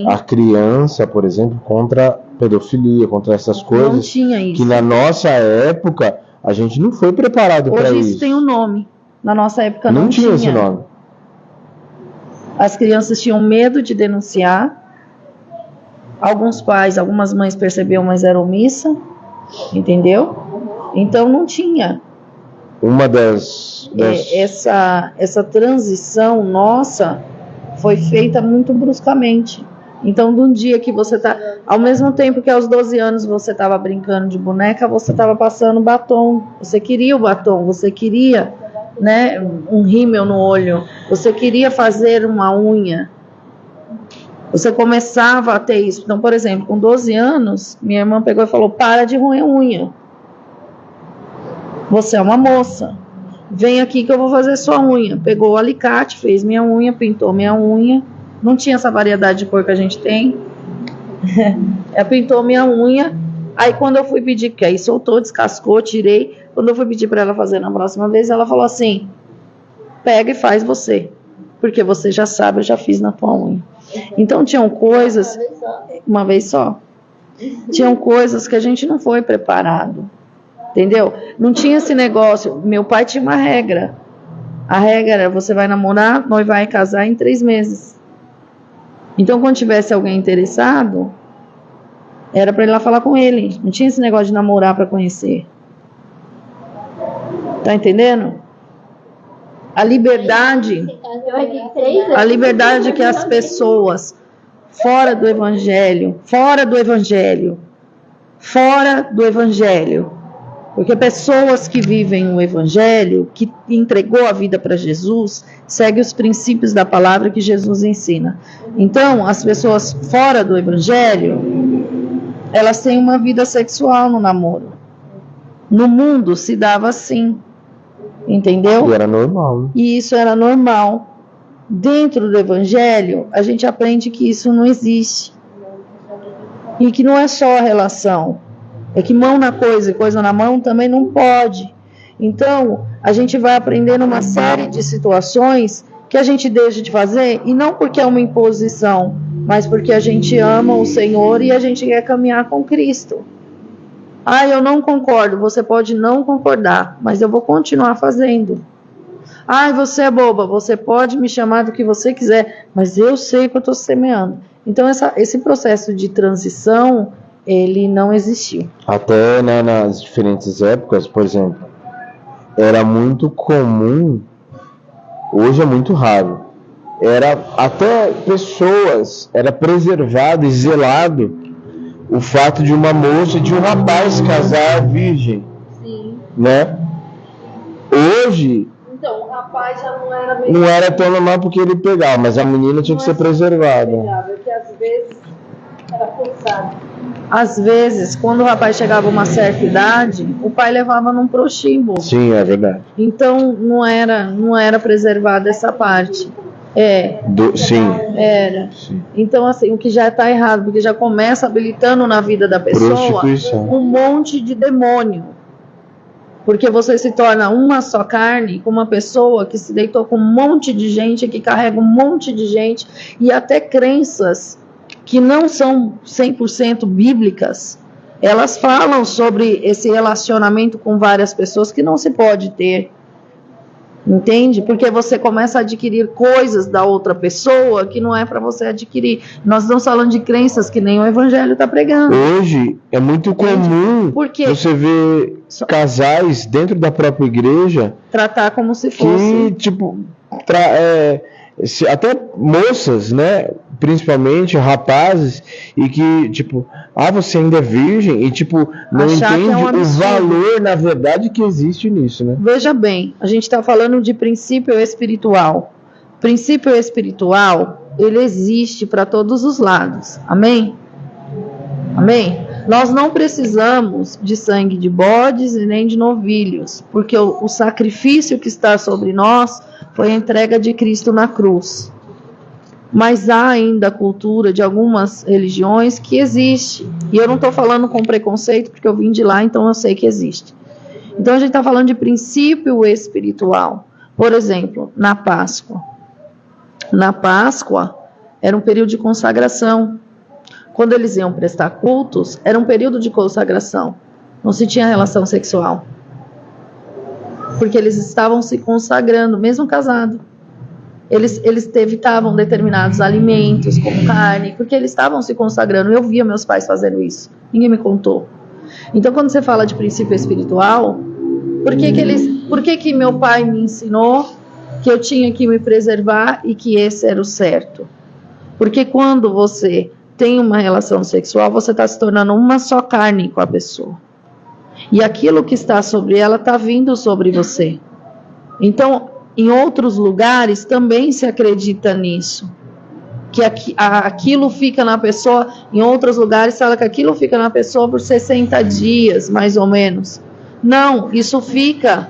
Speaker 5: a criança, por exemplo, contra pedofilia, contra essas coisas.
Speaker 2: Não tinha isso.
Speaker 5: Que na nossa época a gente não foi preparado para isso.
Speaker 2: Hoje isso tem um nome. Na nossa época não
Speaker 5: tinha esse nome.
Speaker 2: As crianças tinham medo de denunciar. Alguns pais, algumas mães percebiam, mas eram omissa, entendeu? Então não tinha.
Speaker 5: Uma das...
Speaker 2: Essa transição nossa foi feita muito bruscamente. Então, de um dia que você tá, ao mesmo tempo que aos 12 anos você estava brincando de boneca, você estava passando batom. Você queria o batom, você queria, né, um rímel no olho, você queria fazer uma unha. Você começava a ter isso. Então, por exemplo, com 12 anos, minha irmã pegou e falou: para de roer unha. Você é uma moça. Vem aqui que eu vou fazer sua unha. Pegou o alicate, fez minha unha, pintou minha unha. Não tinha essa variedade de cor que a gente tem. Ela pintou minha unha. Aí quando eu fui pedir, que aí soltou, descascou, tirei. Quando eu fui pedir para ela fazer na próxima vez, ela falou assim: pega e faz você. Porque você já sabe, eu já fiz na tua unha. Então tinham coisas... Uma vez só. Tinham coisas que a gente não foi preparado. Entendeu? Não tinha esse negócio. Meu pai tinha uma regra. A regra era: você vai namorar, nós vai casar em 3 meses. Então, quando tivesse alguém interessado, era para ir lá falar com ele. Não tinha esse negócio de namorar para conhecer. Tá entendendo? A liberdade que as pessoas fora do evangelho, porque pessoas que vivem o evangelho, que entregou a vida para Jesus, seguem os princípios da palavra que Jesus ensina. Então, as pessoas fora do evangelho, elas têm uma vida sexual no namoro. No mundo se dava assim, entendeu?
Speaker 5: E era normal.
Speaker 2: E isso era normal. Dentro do evangelho, a gente aprende que isso não existe. E que não é só a relação. É que mão na coisa e coisa na mão também não pode. Então, a gente vai aprendendo uma série de situações que a gente deixa de fazer, e não porque é uma imposição, mas porque a gente ama o Senhor e a gente quer caminhar com Cristo. Ah, eu não concordo. Você pode não concordar, mas eu vou continuar fazendo. Ah, você é boba. Você pode me chamar do que você quiser, mas eu sei que eu estou semeando. Então, esse processo de transição, ele não existiu.
Speaker 5: Até, né, nas diferentes épocas, por exemplo, era muito comum, hoje é muito raro, era até pessoas, era preservado e zelado o fato de uma moça, de um rapaz casar virgem. Sim. Né? Hoje...
Speaker 2: Então, o rapaz já não era
Speaker 5: mesmo. Não era tão normal porque ele pegava, mas a menina tinha que ser preservada.
Speaker 2: Porque às vezes era forçado. Às vezes, quando o rapaz chegava a uma certa idade, o pai levava num prostíbulo.
Speaker 5: Sim, é verdade.
Speaker 2: Então, não era preservada essa parte.
Speaker 5: Sim.
Speaker 2: Era. Sim. Então, assim, o que já está errado, porque já começa habilitando na vida da pessoa um monte de demônio. Porque você se torna uma só carne com uma pessoa que se deitou com um monte de gente, que carrega um monte de gente, e até crenças que não são 100% bíblicas, elas falam sobre esse relacionamento com várias pessoas que não se pode ter. Entende? Porque você começa a adquirir coisas da outra pessoa que não é para você adquirir. Nós estamos falando de crenças que nem o evangelho está pregando.
Speaker 5: Hoje é muito comum você ver casais dentro da própria igreja
Speaker 2: tratar como se fosse...
Speaker 5: Que, tipo, até moças, né? Principalmente rapazes, e que, tipo, você ainda é virgem, e, tipo, não entende o valor, na verdade, que existe nisso, né?
Speaker 2: Veja bem, a gente está falando de princípio espiritual. Princípio espiritual, ele existe para todos os lados. Amém? Amém? Nós não precisamos de sangue de bodes e nem de novilhos, porque o sacrifício que está sobre nós foi a entrega de Cristo na cruz. Mas há ainda a cultura de algumas religiões que existe. E eu não estou falando com preconceito, porque eu vim de lá, então eu sei que existe. Então a gente está falando de princípio espiritual. Por exemplo, na Páscoa. Na Páscoa era um período de consagração. Quando eles iam prestar cultos, era um período de consagração. Não se tinha relação sexual. Porque eles estavam se consagrando, mesmo casado. Eles evitavam determinados alimentos, como carne, porque eles estavam se consagrando. Eu via meus pais fazendo isso. Ninguém me contou. Então, quando você fala de princípio espiritual, por que meu pai me ensinou que eu tinha que me preservar e que esse era o certo? Porque quando você tem uma relação sexual, você está se tornando uma só carne com a pessoa. E aquilo que está sobre ela está vindo sobre você. Então, em outros lugares também se acredita nisso. Que aquilo fica na pessoa, em outros lugares se fala que aquilo fica na pessoa por 60 dias, mais ou menos. Não, isso fica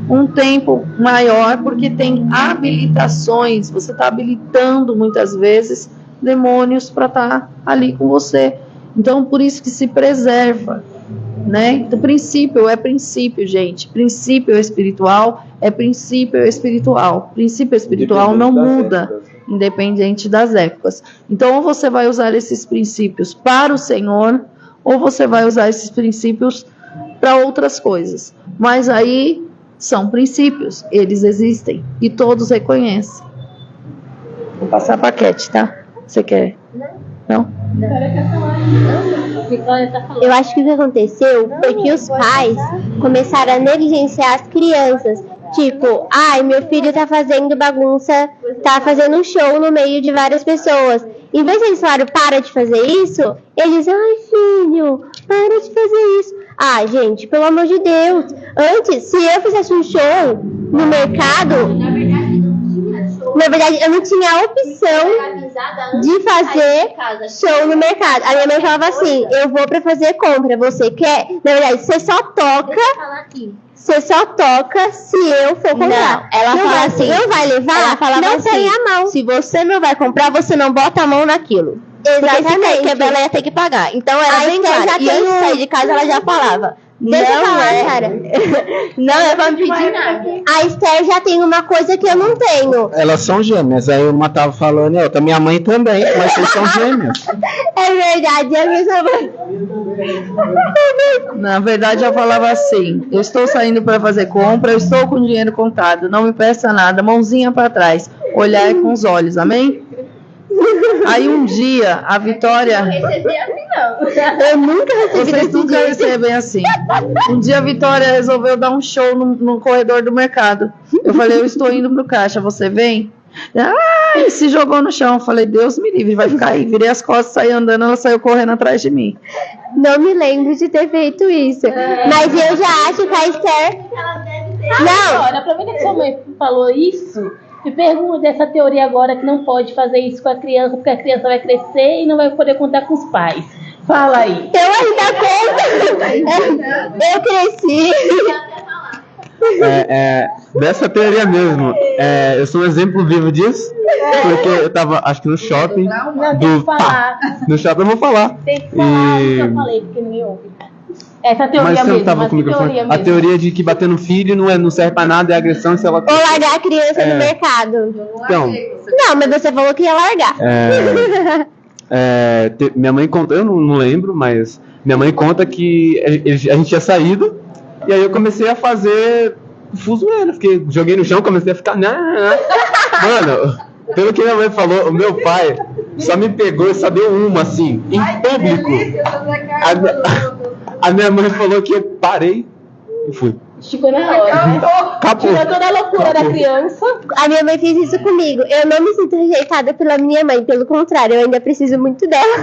Speaker 2: um tempo maior, porque tem habilitações. Você está habilitando muitas vezes demônios para estar ali com você. Então, por isso que se preserva, né? Então, princípio é princípio, gente. Princípio espiritual é princípio espiritual. Princípio espiritual não muda, independente das épocas. Então, ou você vai usar esses princípios para o Senhor, ou você vai usar esses princípios para outras coisas. Mas aí são princípios, eles existem e todos reconhecem. Vou passar a paquete, tá? Você quer? Não?
Speaker 3: Eu acho que o que aconteceu foi que os pais começaram a negligenciar as crianças. Tipo, ai, meu filho tá fazendo bagunça, tá fazendo um show no meio de várias pessoas. Em vez de eles falarem, para de fazer isso, eles, ai filho, para de fazer isso. Ah, gente, pelo amor de Deus. Antes, se eu fizesse um show no mercado, na verdade, eu não tinha a opção de fazer show no mercado. A minha mãe falava assim, eu vou pra fazer compra, você quer? Na verdade, você só toca se eu for comprar.
Speaker 1: Não, ela
Speaker 3: não
Speaker 1: fala
Speaker 3: vai,
Speaker 1: assim,
Speaker 3: não vai levar,
Speaker 1: ela falava
Speaker 3: não
Speaker 1: assim,
Speaker 3: tem a mão.
Speaker 1: se você não vai comprar, você não bota a mão naquilo. Porque se quebrar, ela ia ter que pagar. Então era bem claro. E antes de sair de casa, ela já falava.
Speaker 3: Deixa eu falar, cara.
Speaker 1: Não é pra me pedir nada.
Speaker 3: A Esther já tem uma coisa que eu não tenho.
Speaker 4: Elas são gêmeas. Aí uma tava falando, e outra, minha mãe também, mas vocês são gêmeas.
Speaker 3: É verdade, é a mesma coisa.
Speaker 2: Na verdade, eu falava assim, eu estou saindo para fazer compra, eu estou com dinheiro contado, não me peça nada, mãozinha para trás, olhar com os olhos, amém? Aí um dia, a Vitória...
Speaker 3: Eu nunca recebi
Speaker 2: Vocês nunca recebem assim. Um dia a Vitória resolveu dar um show no corredor do mercado. Eu falei, eu estou indo pro caixa, você vem? E se jogou no chão. Eu falei, Deus me livre, vai ficar aí. Virei as costas, saí andando, ela saiu correndo atrás de mim.
Speaker 3: Não me lembro de ter feito isso. Mas eu já acho que a Esther... Não!
Speaker 6: Olha, aproveita que sua mãe falou isso, me pergunta dessa teoria agora que não pode fazer isso com a criança, porque a criança vai crescer e não vai poder contar com os pais. Fala aí.
Speaker 3: Eu ainda conto. Eu cresci.
Speaker 5: Dessa teoria mesmo, eu sou um exemplo vivo disso, porque eu tava, acho que no shopping.
Speaker 6: Não, tem que falar.
Speaker 5: No shopping eu vou falar.
Speaker 6: Tem que falar o que eu falei, porque ninguém ouve. Essa teoria
Speaker 5: Mas você
Speaker 6: mesmo,
Speaker 5: não tava com o microfone?
Speaker 6: teoria
Speaker 5: A
Speaker 6: mesmo.
Speaker 5: teoria de que bater no filho não serve pra nada, é agressão, se ela...
Speaker 3: Ou largar a criança no mercado.
Speaker 5: Então,
Speaker 3: Não, mas você falou que ia largar.
Speaker 5: minha mãe conta, eu não lembro, mas minha mãe conta que a gente tinha saído, e aí eu comecei a fazer fuzueira, fiquei, joguei no chão, comecei a ficar... Mano, pelo que minha mãe falou, o meu pai só me pegou e só deu uma, assim, em público. A minha mãe falou que eu parei e fui.
Speaker 6: Ficou na hora.
Speaker 5: Acabou.
Speaker 6: Tirou toda a loucura da criança.
Speaker 3: A minha mãe fez isso comigo. Eu não me sinto rejeitada pela minha mãe, pelo contrário, eu ainda preciso muito dela.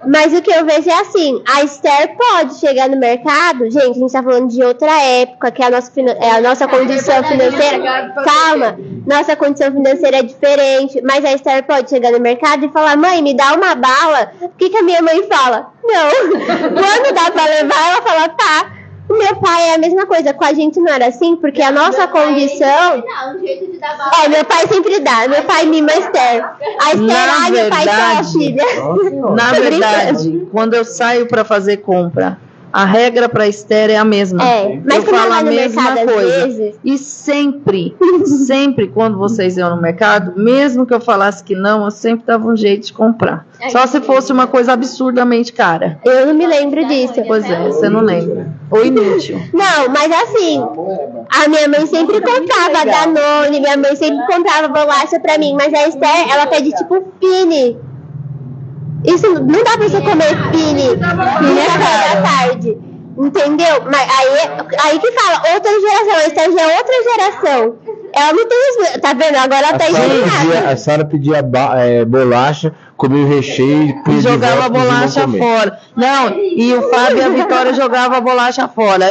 Speaker 3: Mas o que eu vejo é assim, a Esther pode chegar no mercado, gente, a gente tá falando de outra época, que a nossa condição financeira, calma, nossa condição financeira é diferente, mas a Esther pode chegar no mercado e falar, mãe, me dá uma bala. O que a minha mãe fala? Não. Quando dá pra levar, ela fala, tá. O meu pai é a mesma coisa, com a gente não era assim, porque a nossa condição... meu pai sempre dá, meu pai mima a Esther. A Esther, meu pai quer a filha.
Speaker 2: Na verdade, quando eu saio para fazer compra, A regra para Esther é a mesma.
Speaker 3: Mas
Speaker 2: eu
Speaker 3: quando
Speaker 2: falo
Speaker 3: ela
Speaker 2: a
Speaker 3: vai no
Speaker 2: mesma
Speaker 3: mercado, às
Speaker 2: coisa.
Speaker 3: vezes...
Speaker 2: E sempre quando vocês iam no mercado, mesmo que eu falasse que não, eu sempre dava um jeito de comprar. Só se fosse uma coisa absurdamente cara.
Speaker 3: Eu não me lembro disso.
Speaker 2: Pois é, você não lembra. Ou inútil.
Speaker 3: Não, mas assim, a minha mãe sempre comprava Danone, minha mãe sempre comprava bolacha pra mim, mas a Esther, ela pede tipo Fini. Isso não dá pra você comer Fini no café da tarde, entendeu? Mas aí que fala, outra geração, a Esther já é outra geração. Ela não tem isso, tá vendo? Agora ela tá indignada.
Speaker 5: A senhora pedia bolacha, comia o recheio
Speaker 2: E jogava a bolacha fora. Não, e o Fábio e a Vitória jogavam a bolacha fora.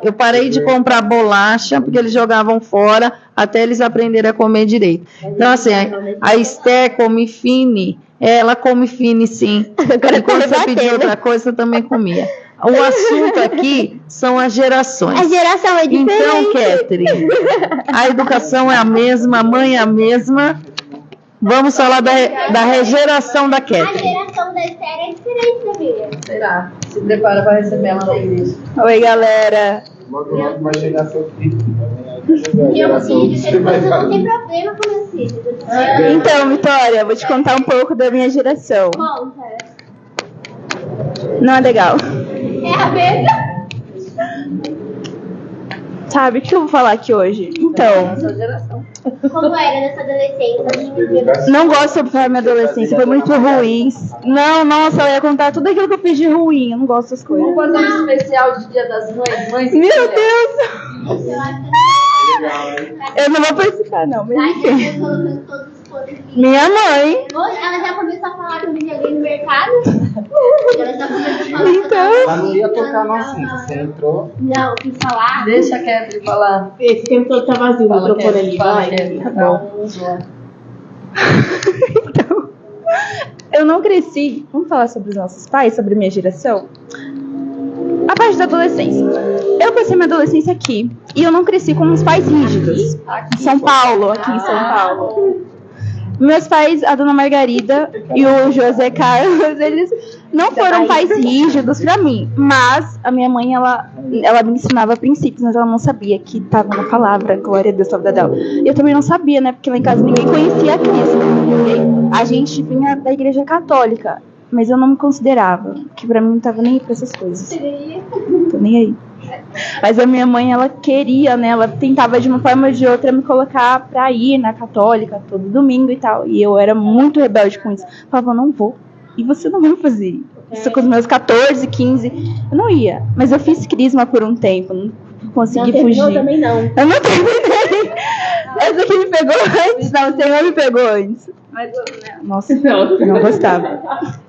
Speaker 2: Eu parei de comprar bolacha, porque eles jogavam fora, até eles aprenderem a comer direito. Então, assim, a Esther come Fini, ela come Fini sim. E quando você pedia outra coisa, você também comia. O assunto aqui são as gerações.
Speaker 3: A geração é diferente.
Speaker 2: Então, Catherine, a educação é a mesma, a mãe é a mesma. Vamos falar da regeração da Catherine.
Speaker 3: A geração da Esther é diferente da minha.
Speaker 2: Será? Se prepara para receber ela na igreja.
Speaker 6: Oi, galera.
Speaker 4: Logo vai chegar seu filho.
Speaker 3: Meu filho, você não tem problema com meus filhos.
Speaker 6: Então, Vitória, vou te contar um pouco da minha geração.
Speaker 3: Conta.
Speaker 6: Não é legal.
Speaker 3: É a mesma?
Speaker 6: Sabe o que eu vou falar aqui hoje? Então,
Speaker 3: Como era nessa adolescência?
Speaker 6: não gosto de falar minha adolescência, foi muito ruim. Não, nossa, eu ia contar tudo aquilo que eu fiz de ruim, eu não gosto dessas coisas.
Speaker 2: Vamos fazer um especial de Dia das Mães?
Speaker 6: Meu Deus! Eu não vou participar, não. Mas enfim. Minha mãe.
Speaker 3: Ela já começou a falar com videogame no mercado? Ela já começou a falar
Speaker 6: Então.
Speaker 4: Ela não ia tocar no assunto, você entrou.
Speaker 3: Não, quis falar.
Speaker 2: Deixa a Catherine falar.
Speaker 6: Esse tempo todo tá vazio o microfone ali, vai. Tá bom. Então, eu não cresci. Vamos falar sobre os nossos pais, sobre a minha geração? A parte da adolescência. Eu passei minha adolescência aqui e eu não cresci com uns pais rígidos. Em São Paulo, aqui em São Paulo. Meus pais, a dona Margarida e o José Carlos, eles não foram pais rígidos pra mim, mas a minha mãe, ela me ensinava princípios, mas ela não sabia que estava na palavra, glória a Deus, salve Dadel. Eu também não sabia, né, porque lá em casa ninguém conhecia a Cristo. A gente vinha da igreja católica, mas eu não me considerava, que pra mim não tava nem aí pra essas coisas. Tô nem aí. Mas a minha mãe, ela queria, né? Ela tentava de uma forma ou de outra me colocar pra ir na católica todo domingo e tal. E eu era muito rebelde com isso. Falava, não vou. E você não vai fazer isso com os meus 14, 15. Eu não ia. Mas eu fiz crisma por um tempo. Não consegui fugir.
Speaker 3: Eu também não.
Speaker 6: Eu não terminei. Essa aqui me pegou antes. Não, o Senhor me pegou antes. Mas, nossa, não gostava.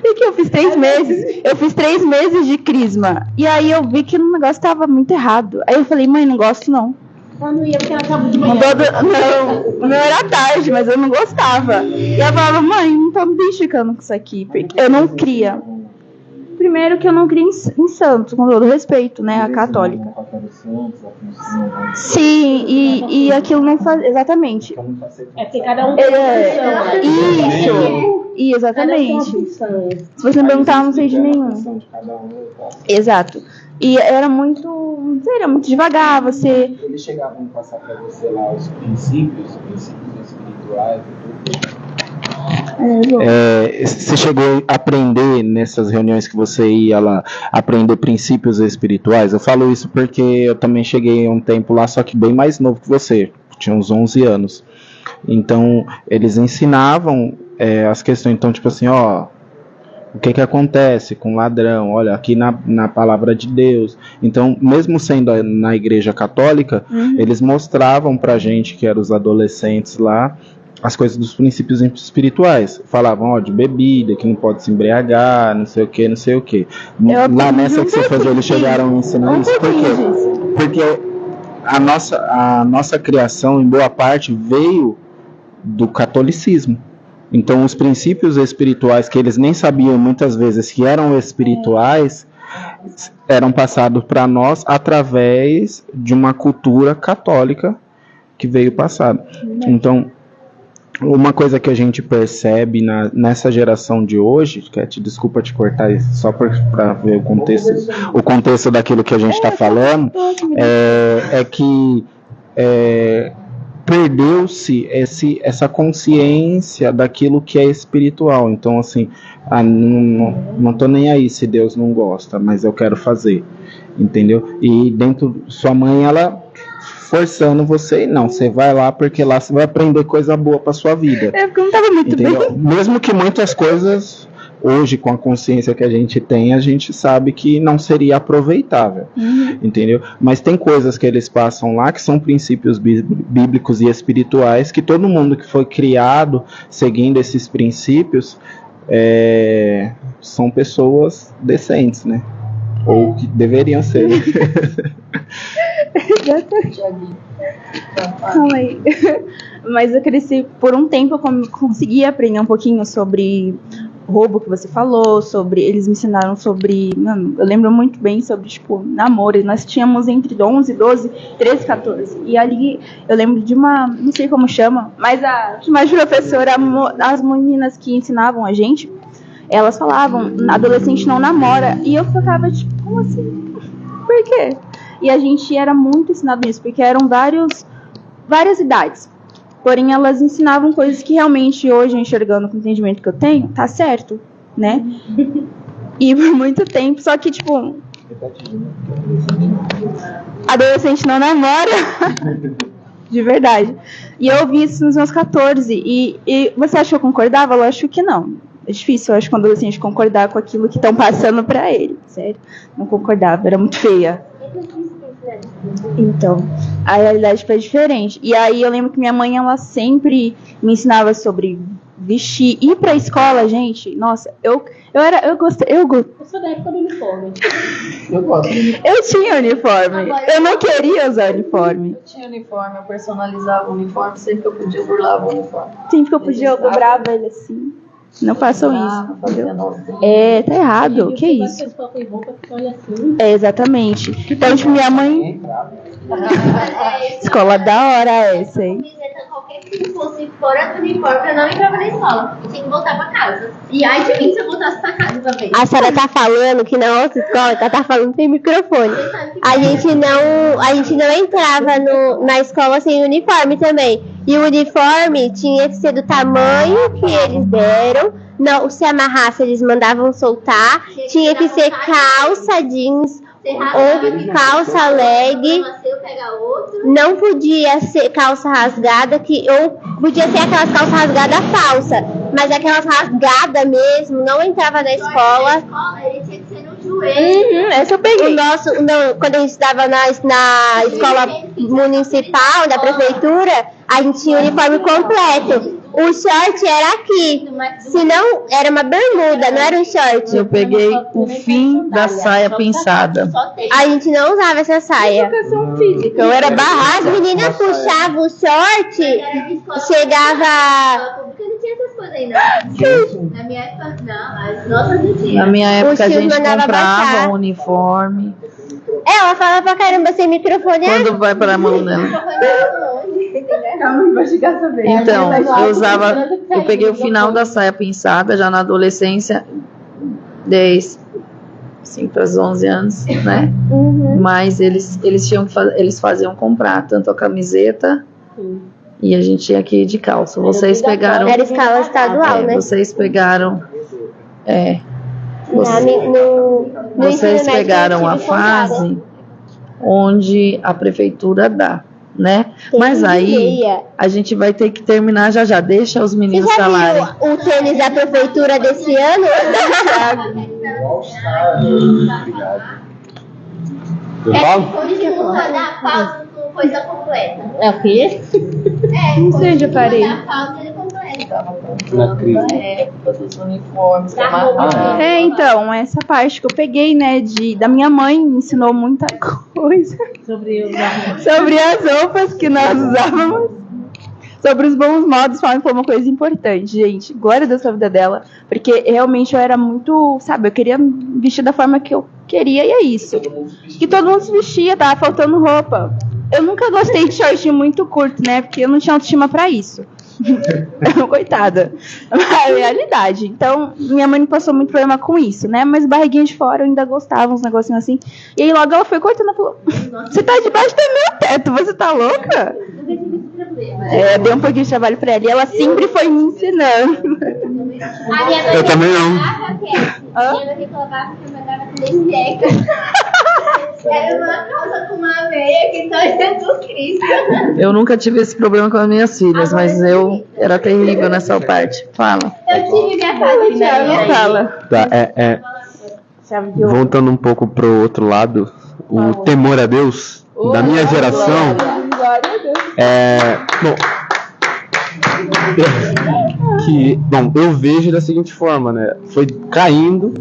Speaker 6: E que eu fiz 3 meses. Eu fiz 3 meses de crisma. E aí eu vi que o negócio tava muito errado. Aí eu falei, mãe, não gosto não.
Speaker 3: Ela não ia porque ela tava de manhã.
Speaker 6: Não, o meu era tarde, mas eu não gostava. E ela falava, mãe, não tô me identificando com isso aqui. Porque eu não cria. Primeiro que eu não cria em Santos, com todo respeito, né, a católica. Sim, e aquilo não faz. Exatamente.
Speaker 3: É porque cada um tem uma
Speaker 6: Isso. E exatamente. Se você me perguntar, eu não sei de nenhum. Exato. E era muito. Não sei, era muito devagar. Você.
Speaker 4: Eles chegavam a passar para você lá os princípios espirituais e tudo. Você chegou a aprender nessas reuniões que você ia lá, aprender princípios espirituais? Eu falo isso porque eu também cheguei um tempo lá, só que bem mais novo que você, tinha uns 11 anos. Então, eles ensinavam as questões, então, tipo assim, ó, o que acontece com o ladrão, olha, aqui na palavra de Deus. Então, mesmo sendo na igreja católica, eles mostravam pra gente, que eram os adolescentes lá, as coisas dos princípios espirituais. Falavam, ó, de bebida, que não pode se embriagar, não sei o que, não sei o que. Lá nessa que você fez, eles chegaram a ensinar isso. Por quê? Porque a nossa criação, em boa parte, veio do catolicismo. Então, os princípios espirituais, que eles nem sabiam muitas vezes que eram espirituais, eram passados para nós através de uma cultura católica que veio passada. Então, uma coisa que a gente percebe nessa geração de hoje, Cat, desculpa te cortar só para ver o contexto daquilo que a gente está falando, é que perdeu-se essa consciência daquilo que é espiritual. Então, assim, não tô nem aí se Deus não gosta, mas eu quero fazer, entendeu? E dentro, sua mãe, ela forçando você, não, você vai lá porque lá você vai aprender coisa boa pra sua vida.
Speaker 1: Porque eu não tava muito
Speaker 4: entendeu?
Speaker 1: bem.
Speaker 4: Mesmo que muitas coisas, hoje, com a consciência que a gente tem, a gente sabe que não seria aproveitável, entendeu? Mas tem coisas que eles passam lá que são princípios bíblicos e espirituais que todo mundo que foi criado seguindo esses princípios são pessoas decentes, né? Ou que deveriam ser.
Speaker 7: Calma aí. Mas eu cresci por um tempo, eu consegui aprender um pouquinho sobre roubo que você falou, eles me ensinaram sobre, mano, eu lembro muito bem sobre, tipo, namoro. Nós tínhamos entre 11, 12, 13, 14. E ali eu lembro de uma, não sei como chama, mas uma professora, as meninas que ensinavam a gente, elas falavam, adolescente não namora. E eu ficava tipo, como assim? Por quê? E a gente era muito ensinado nisso, porque eram várias idades. Porém, elas ensinavam coisas que realmente hoje, enxergando com o entendimento que eu tenho, tá certo, né? E por muito tempo, só que, tipo, adolescente não namora. De verdade. E eu ouvi isso nos meus 14. E você acha que eu concordava? Eu acho que não. É difícil, eu acho, que um adolescente concordar com aquilo que estão passando pra ele. Sério. Não concordava, era muito feia. Então, a realidade foi diferente. E aí eu lembro que minha mãe, ela sempre me ensinava sobre vestir, ir pra escola, gente. Nossa, eu
Speaker 6: sou da época do uniforme.
Speaker 7: Eu tinha uniforme. Eu não queria usar uniforme.
Speaker 2: Eu tinha uniforme, eu personalizava o uniforme, sempre que eu podia, eu burlava o uniforme.
Speaker 7: Sempre que eu podia, eu dobrava ele assim. Não façam isso.
Speaker 2: Fazia
Speaker 7: Tá errado. Que isso? Exatamente. Então, tipo, minha mãe. Escola da hora essa, hein?
Speaker 3: Qualquer que fosse fora do uniforme, eu não entrava na escola. Eu tinha que voltar pra casa. E ai de mim se eu voltasse pra casa uma vez.
Speaker 1: A senhora tá falando que na outra escola, ela tá falando sem microfone. A gente não entrava na escola sem uniforme também. E o uniforme tinha que ser do tamanho que eles deram. Não, se amarrasse, eles mandavam soltar. Tinha que ser calça jeans ou calça leg. Não podia ser calça rasgada, ou podia ser aquelas calças rasgadas falsas. Mas aquelas rasgadas mesmo, não entrava na escola.
Speaker 3: Ele tinha que ser no joelho.
Speaker 7: Essa eu peguei.
Speaker 1: Quando a gente estava na escola municipal, da prefeitura, a gente tinha o uniforme completo. O short era aqui. Se não, era uma bermuda, não era um short.
Speaker 2: Eu peguei o fim da saia pinçada.
Speaker 1: A gente não usava essa saia.
Speaker 7: Eu era barrada.
Speaker 1: As meninas puxavam o short, chegava...
Speaker 3: Não tinha essas coisas aí, não. Na minha época, não. As nossas não tinha.
Speaker 2: Na minha época, a
Speaker 1: tios
Speaker 2: gente
Speaker 1: mandavam
Speaker 2: comprava
Speaker 1: baixar.
Speaker 2: um uniforme.
Speaker 1: Ela fala pra caramba sem microfone.
Speaker 2: Quando vai para a mão dela. Então, eu peguei o final da saia pinçada já na adolescência, 10, assim, para os 11 anos, né? Mas eles tinham que eles faziam comprar tanto a camiseta e a gente tinha que ir de calça. Vocês pegaram.
Speaker 1: Era escala estadual, né?
Speaker 2: Vocês pegaram.
Speaker 1: No
Speaker 2: Vocês
Speaker 1: ensino médio,
Speaker 2: pegaram a
Speaker 1: eu tive comprada.
Speaker 2: fase onde a prefeitura dá, né?
Speaker 1: Tem
Speaker 2: Mas aí
Speaker 1: meia.
Speaker 2: a gente vai ter que terminar já. Deixa os
Speaker 1: Você
Speaker 2: meninos
Speaker 1: já
Speaker 2: falarem.
Speaker 1: viu o tênis da prefeitura desse ano?
Speaker 3: Como dificultar dar pausa com coisa completa.
Speaker 6: É o quê?
Speaker 3: Não
Speaker 7: sei onde eu parei.
Speaker 3: Dar pausa ele completa.
Speaker 4: Na crise.
Speaker 2: Época dos uniformes, que
Speaker 7: Então, essa parte que eu peguei, né, da minha mãe me ensinou muita coisa
Speaker 6: Sobre
Speaker 7: sobre as roupas que nós usávamos, sobre os bons modos, foi uma coisa importante, gente. Glória a Deus pela vida dela, porque realmente eu era muito, sabe, eu queria me vestir da forma que eu queria e é isso. Que todo mundo se vestia, tava faltando roupa. Eu nunca gostei de short muito curto, né, porque eu não tinha autoestima pra isso. Coitada. É a realidade. Então, minha mãe não passou muito problema com isso, né? Mas barriguinha de fora eu ainda gostava, uns negocinhos assim. E aí logo ela foi cortando e falou: você tá debaixo do meu teto, você tá louca? Deu um pouquinho de trabalho pra ela. E ela sempre foi me ensinando.
Speaker 5: Eu também não.
Speaker 3: Minha mãe reclamava que eu mandava com jeca. Era uma calça com uma meia que só Jesus Cristo.
Speaker 2: Eu nunca tive esse problema com as minhas filhas, mas eu era terrível nessa parte. Fala.
Speaker 3: Eu tive minha fase, né?
Speaker 7: Fala.
Speaker 5: Tá, voltando um pouco pro outro lado, o temor a Deus da minha geração eu vejo da seguinte forma, né? Foi caindo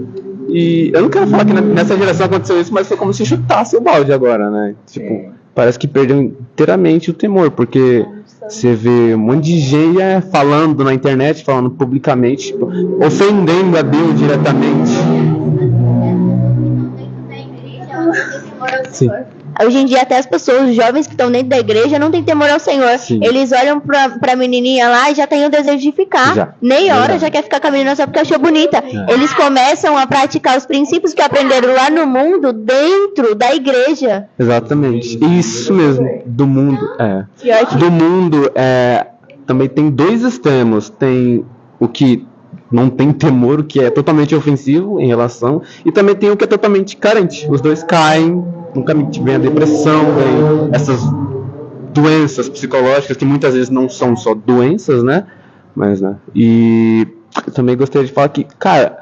Speaker 5: e eu não quero falar que nessa geração aconteceu isso, mas foi como se chutasse o balde agora, né? Tipo, parece que perdeu inteiramente o temor, porque você vê um monte de gente falando na internet, falando publicamente, tipo, ofendendo a Deus diretamente. Sim.
Speaker 1: Hoje em dia, até as pessoas, os jovens que estão dentro da igreja, não têm temor ao Senhor.
Speaker 5: Sim.
Speaker 1: Eles olham pra menininha lá e já tem o desejo de ficar.
Speaker 5: Já.
Speaker 1: Nem hora, já quer ficar com a menina só porque achou bonita. Eles começam a praticar os princípios que aprenderam lá no mundo, dentro da igreja.
Speaker 5: Exatamente. Isso mesmo. Do mundo. Do mundo também tem dois extremos. Tem o que não tem temor, o que é totalmente ofensivo em relação, e também tem o que é totalmente carente. Os dois caem, nunca vem a depressão, vem essas doenças psicológicas que muitas vezes não são só doenças, né? Mas, né? E eu também gostaria de falar que, cara,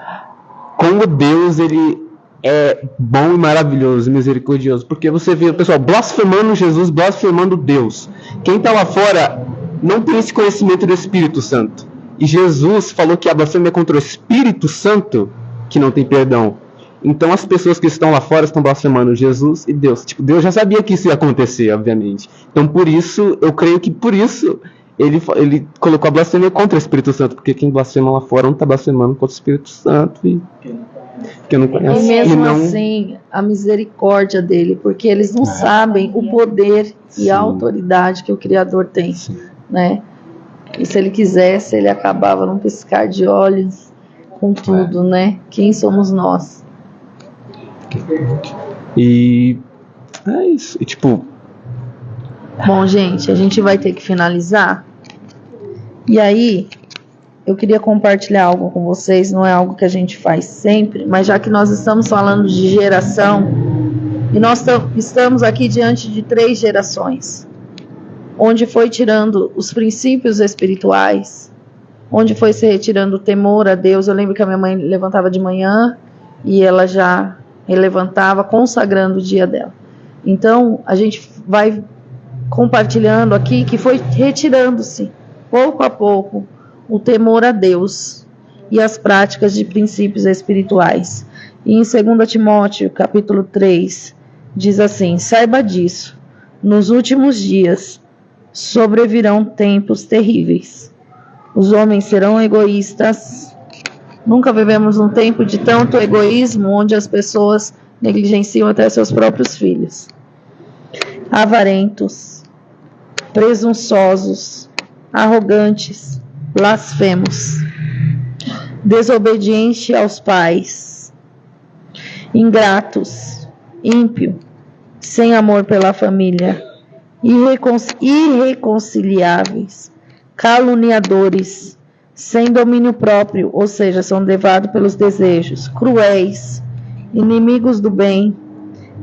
Speaker 5: como Deus, ele é bom e maravilhoso e misericordioso, porque você vê o pessoal blasfemando Jesus, blasfemando Deus. Quem tá lá fora não tem esse conhecimento do Espírito Santo. E Jesus falou que a blasfêmia é contra o Espírito Santo que não tem perdão. Então as pessoas que estão lá fora estão blasfemando Jesus e Deus. Tipo, Deus já sabia que isso ia acontecer, obviamente. Então por isso, eu creio que por isso ele colocou a blasfêmia contra o Espírito Santo, porque quem blasfema lá fora não está blasfemando contra o Espírito Santo e que não conhece.
Speaker 2: E mesmo assim, a misericórdia dele, porque eles não sabem o poder e a autoridade que o Criador tem, né? E se ele quisesse, ele acabava num piscar de olhos com tudo, né? Quem somos nós?
Speaker 5: E é isso. E tipo,
Speaker 2: bom, gente, a gente vai ter que finalizar. E aí, eu queria compartilhar algo com vocês. Não é algo que a gente faz sempre, mas já que nós estamos falando de geração, e nós estamos aqui diante de 3 gerações, onde foi tirando os princípios espirituais, onde foi se retirando o temor a Deus. Eu lembro que a minha mãe levantava de manhã e ela já levantava consagrando o dia dela. Então, a gente vai compartilhando aqui que foi retirando-se, pouco a pouco, o temor a Deus e as práticas de princípios espirituais. E em 2 Timóteo, capítulo 3, diz assim: saiba disso, nos últimos dias sobrevirão tempos terríveis. Os homens serão egoístas. Nunca vivemos um tempo de tanto egoísmo, onde as pessoas negligenciam até seus próprios filhos. Avarentos, presunçosos, arrogantes, blasfemos, desobedientes aos pais, ingratos, ímpio, sem amor pela família, irreconciliáveis, caluniadores, sem domínio próprio, ou seja, são levados pelos desejos, cruéis, inimigos do bem,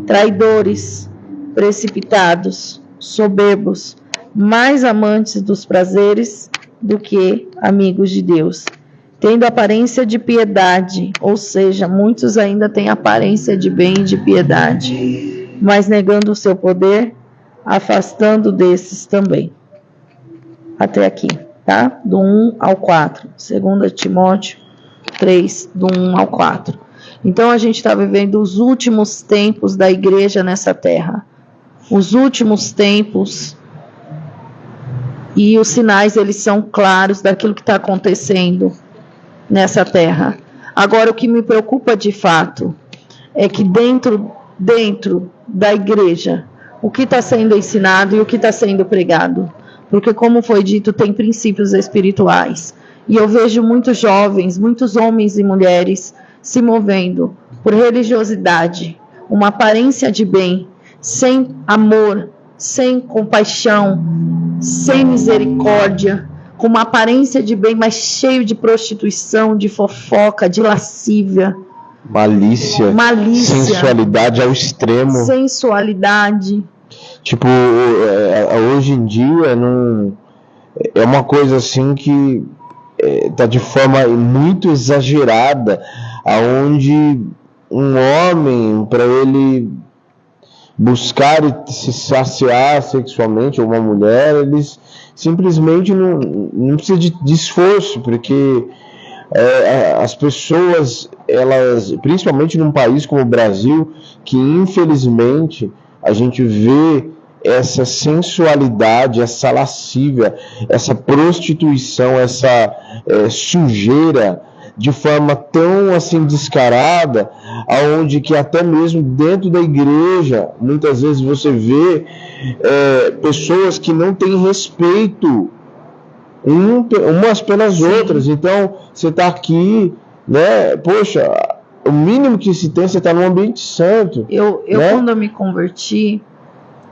Speaker 2: traidores, precipitados, soberbos, mais amantes dos prazeres do que amigos de Deus, tendo aparência de piedade, ou seja, muitos ainda têm aparência de bem e de piedade, mas negando o seu poder, afastando desses também. Até aqui, tá? Do 1 ao 4. 2 Timóteo 3, do 1 ao 4. Então a gente está vivendo os últimos tempos da igreja nessa terra. Os últimos tempos. E os sinais, eles são claros daquilo que está acontecendo nessa terra. Agora, o que me preocupa de fato é que dentro da igreja, o que está sendo ensinado e o que está sendo pregado. porque, como foi dito, tem princípios espirituais. E eu vejo muitos jovens, muitos homens e mulheres se movendo por religiosidade, uma aparência de bem, sem amor, sem compaixão, sem misericórdia, com uma aparência de bem, mas cheio de prostituição, de fofoca, de lascívia.
Speaker 5: Malícia. Sensualidade ao extremo.
Speaker 2: Sensualidade.
Speaker 5: Tipo, hoje em dia não é uma coisa assim que tá de forma muito exagerada, aonde um homem, para ele buscar e se saciar sexualmente, ou uma mulher, eles simplesmente não precisa de esforço, porque as pessoas, elas, principalmente num país como o Brasil, que infelizmente a gente vê essa sensualidade, essa lascívia, essa prostituição, essa sujeira de forma tão assim descarada, aonde que até mesmo dentro da igreja muitas vezes você vê pessoas que não têm respeito umas pelas outras. Então você está aqui, né? Poxa, o mínimo que se tem, você está num ambiente santo.
Speaker 2: Né? Quando eu me converti,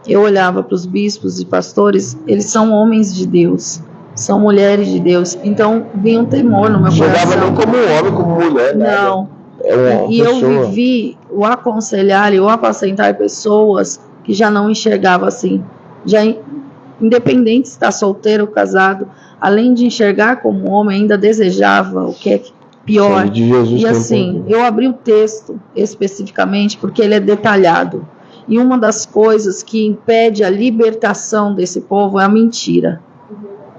Speaker 2: eu olhava para os bispos e pastores, eles são homens de Deus, são mulheres de Deus, então vinha um temor no meu coração.
Speaker 5: Chegava não como homem, como mulher, né?
Speaker 2: Não. E eu vivi o aconselhar e o apacentar pessoas que já não enxergavam assim, já independente se está solteiro ou casado, além de enxergar como homem, ainda desejava o que é pior. E assim, eu abri o texto especificamente porque ele é detalhado. E uma das coisas que impede a libertação desse povo é a mentira.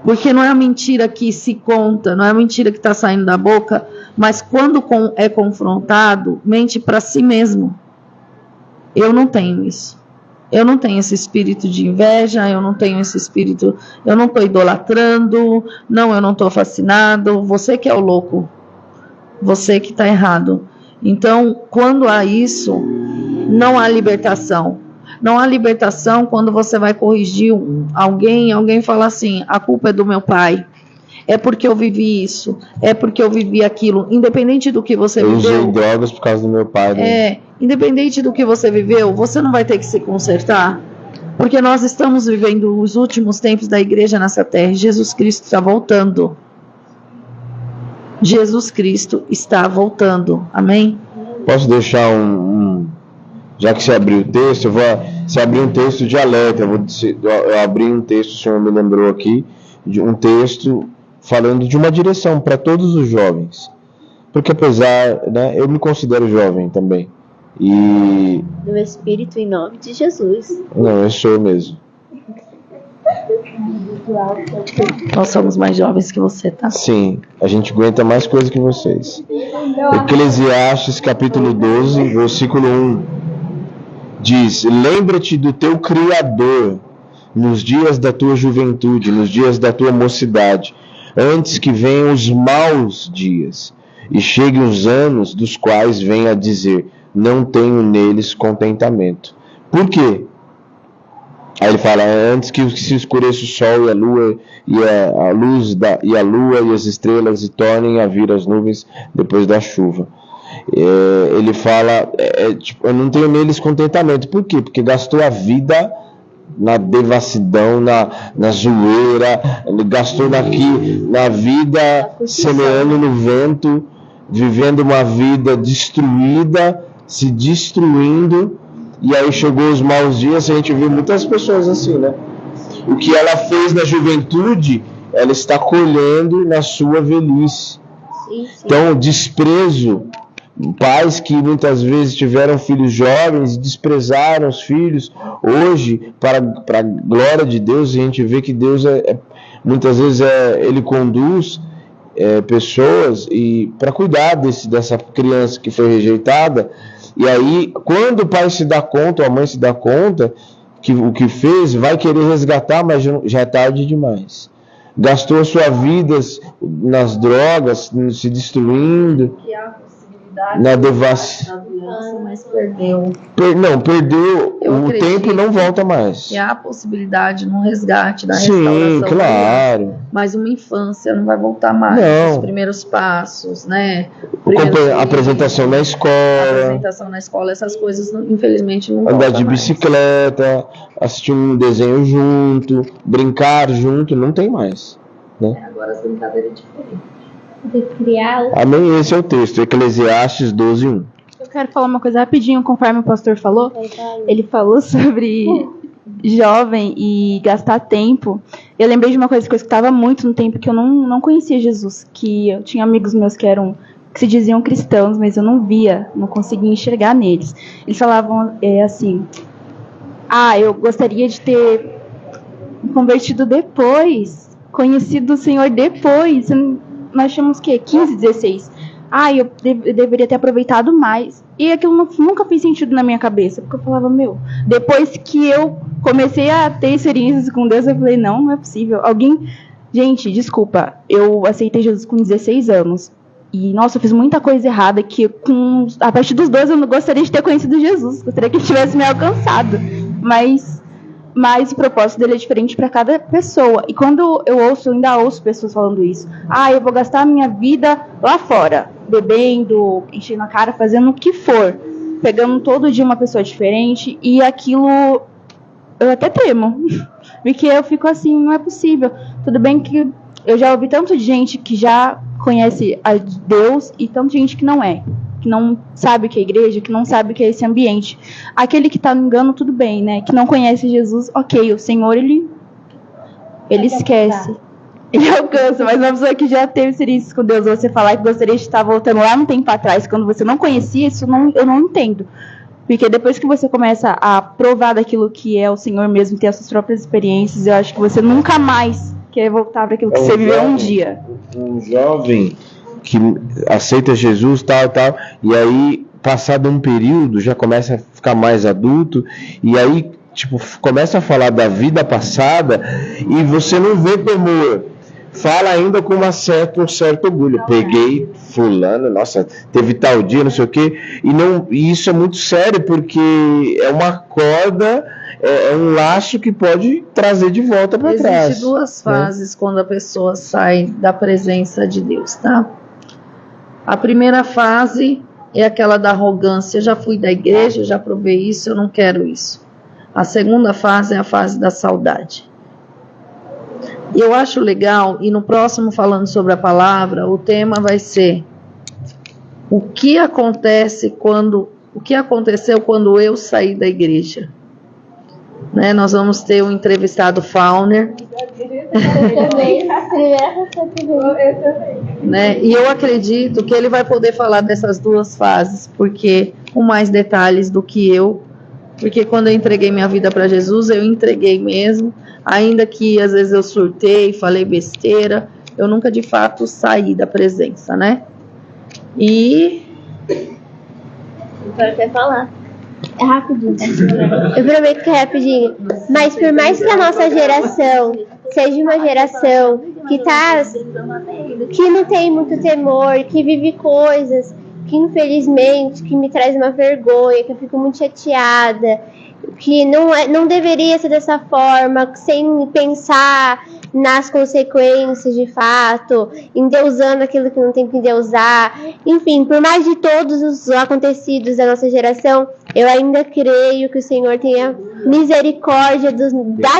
Speaker 2: Porque não é a mentira que se conta, não é a mentira que está saindo da boca, mas quando é confrontado, mente para si mesmo. Eu não tenho isso. Eu não tenho esse espírito de inveja, eu não tenho esse espírito, eu não estou idolatrando, não, eu não estou fascinado, você que é o louco, você que está errado. Então, quando há isso, não há libertação. Não há libertação quando você vai corrigir alguém fala assim, a culpa é do meu pai, é porque eu vivi isso, é porque eu vivi aquilo, independente do que você viveu.
Speaker 5: Eu usei drogas por causa do meu pai. Né?
Speaker 2: Independente do que você viveu, você não vai ter que se consertar, porque nós estamos vivendo os últimos tempos da igreja nessa terra. Jesus Cristo está voltando. Jesus Cristo está voltando. Amém?
Speaker 5: Posso deixar já que você abriu o texto, você abriu um texto de alerta. Eu abri um texto, o senhor me lembrou aqui, de um texto falando de uma direção para todos os jovens. Porque apesar, né, eu me considero jovem também. E
Speaker 3: no Espírito, em nome de Jesus.
Speaker 5: Não, eu sou mesmo.
Speaker 2: Nós somos mais jovens que você, tá?
Speaker 5: Sim, a gente aguenta mais coisa que vocês. Eclesiastes capítulo 12, versículo 1 diz: lembra-te do teu Criador nos dias da tua juventude, nos dias da tua mocidade, antes que venham os maus dias e cheguem os anos dos quais venha a dizer: não tenho neles contentamento. Por quê? Aí ele fala: antes que se escureça o sol e a lua e a luz e a lua e as estrelas e tornem a vir as nuvens depois da chuva. Ele fala, tipo, eu não tenho neles contentamento. Por quê? Porque gastou a vida na devassidão, na zoeira, gastou na vida semeando no vento, vivendo uma vida destruída, se destruindo. E aí chegou os maus dias, a gente viu muitas pessoas assim, né? O que ela fez na juventude, ela está colhendo na sua velhice. Sim. Então, desprezo, pais que muitas vezes tiveram filhos jovens e desprezaram os filhos, hoje, para a glória de Deus, a gente vê que Deus muitas vezes Ele conduz pessoas para cuidar dessa criança que foi rejeitada. E aí, quando o pai se dá conta, ou a mãe se dá conta que o que fez, vai querer resgatar, mas já é tarde demais. Gastou a sua vida nas drogas, se destruindo. na devassa.
Speaker 2: Mas perdeu.
Speaker 5: Não, perdeu.
Speaker 2: Eu
Speaker 5: O
Speaker 2: acredito
Speaker 5: tempo não volta mais.
Speaker 2: E há a possibilidade no resgate, da
Speaker 5: Sim,
Speaker 2: restauração.
Speaker 5: claro.
Speaker 2: Mas uma infância não vai voltar mais.
Speaker 5: Não.
Speaker 2: Os primeiros passos, né?
Speaker 5: A apresentação na
Speaker 2: A
Speaker 5: escola,
Speaker 2: apresentação na escola, essas coisas, infelizmente, não
Speaker 5: andar
Speaker 2: voltam
Speaker 5: de
Speaker 2: mais.
Speaker 5: bicicleta, assistir um desenho junto, brincar junto, não tem mais.
Speaker 2: Agora as brincadeiras diferentes.
Speaker 3: De criar.
Speaker 5: Amém? Esse é o texto, Eclesiastes 12:1.
Speaker 7: Eu quero falar uma coisa rapidinho, conforme o pastor falou. Ele falou sobre jovem e gastar tempo. Eu lembrei de uma coisa que eu escutava muito no tempo que eu não conhecia Jesus. Que eu tinha amigos meus que se diziam cristãos, mas eu não via, não conseguia enxergar neles. Eles falavam assim: eu gostaria de ter me convertido depois, conhecido o Senhor depois. Nós tínhamos o quê? 15, 16. Eu deveria ter aproveitado mais. E aquilo nunca fez sentido na minha cabeça. Porque eu falava, depois que eu comecei a ter experiências com Deus, eu falei, não é possível. Gente, desculpa, eu aceitei Jesus com 16 anos. E, nossa, eu fiz muita coisa errada que a partir dos 12 eu não gostaria de ter conhecido Jesus. Gostaria que ele tivesse me alcançado. Mas o propósito dele é diferente para cada pessoa. E quando eu ainda ouço pessoas falando isso. Eu vou gastar a minha vida lá fora, bebendo, enchendo a cara, fazendo o que for. Pegando todo dia uma pessoa diferente. E aquilo, eu até tremo. Porque eu fico assim, não é possível. Tudo bem que eu já ouvi tanto de gente que já conhece a Deus e tanta gente que não é. Que não sabe o que é igreja, que não sabe o que é esse ambiente. Aquele que está no engano, tudo bem, né? Que não conhece Jesus, ok, o Senhor, ele esquece. Ele alcança, mas uma pessoa que já teve experiências com Deus, você falar que gostaria de estar voltando lá um tempo atrás, quando você não conhecia, isso eu não entendo. Porque depois que você começa a provar daquilo que é o Senhor mesmo, ter as suas próprias experiências, eu acho que você nunca mais quer voltar para aquilo que você viveu um dia.
Speaker 5: Um jovem que aceita Jesus, tal, e aí, passado um período, já começa a ficar mais adulto, e aí, começa a falar da vida passada, e você não vê temor, fala ainda com um certo orgulho. Peguei fulano, nossa, teve tal dia, não sei o quê, e isso é muito sério, porque é uma corda, é um laço que pode trazer de volta para trás.
Speaker 2: Existem duas fases quando a pessoa sai da presença de Deus, tá? A primeira fase é aquela da arrogância. Já fui da igreja, já provei isso, eu não quero isso. A segunda fase é a fase da saudade. E eu acho legal, e no próximo falando sobre a palavra, o tema vai ser o que aconteceu quando eu saí da igreja. Né? Nós vamos ter um entrevistado Fauner. Né? E eu acredito que ele vai poder falar dessas duas fases, porque com mais detalhes do que eu, porque quando eu entreguei minha vida para Jesus, eu entreguei mesmo, ainda que às vezes eu surtei, falei besteira, eu nunca de fato saí da presença, né? E
Speaker 3: Agora quer falar. É rapidinho. Eu prometo que é rapidinho. Mas por mais que a nossa geração seja uma geração que não tem muito temor, que vive coisas que infelizmente que me traz uma vergonha, que eu fico muito chateada, que não deveria ser dessa forma, sem pensar nas consequências de fato, endeusando aquilo que não tem que endeusar. Enfim, por mais de todos os acontecidos da nossa geração, eu ainda creio que o Senhor tenha misericórdia da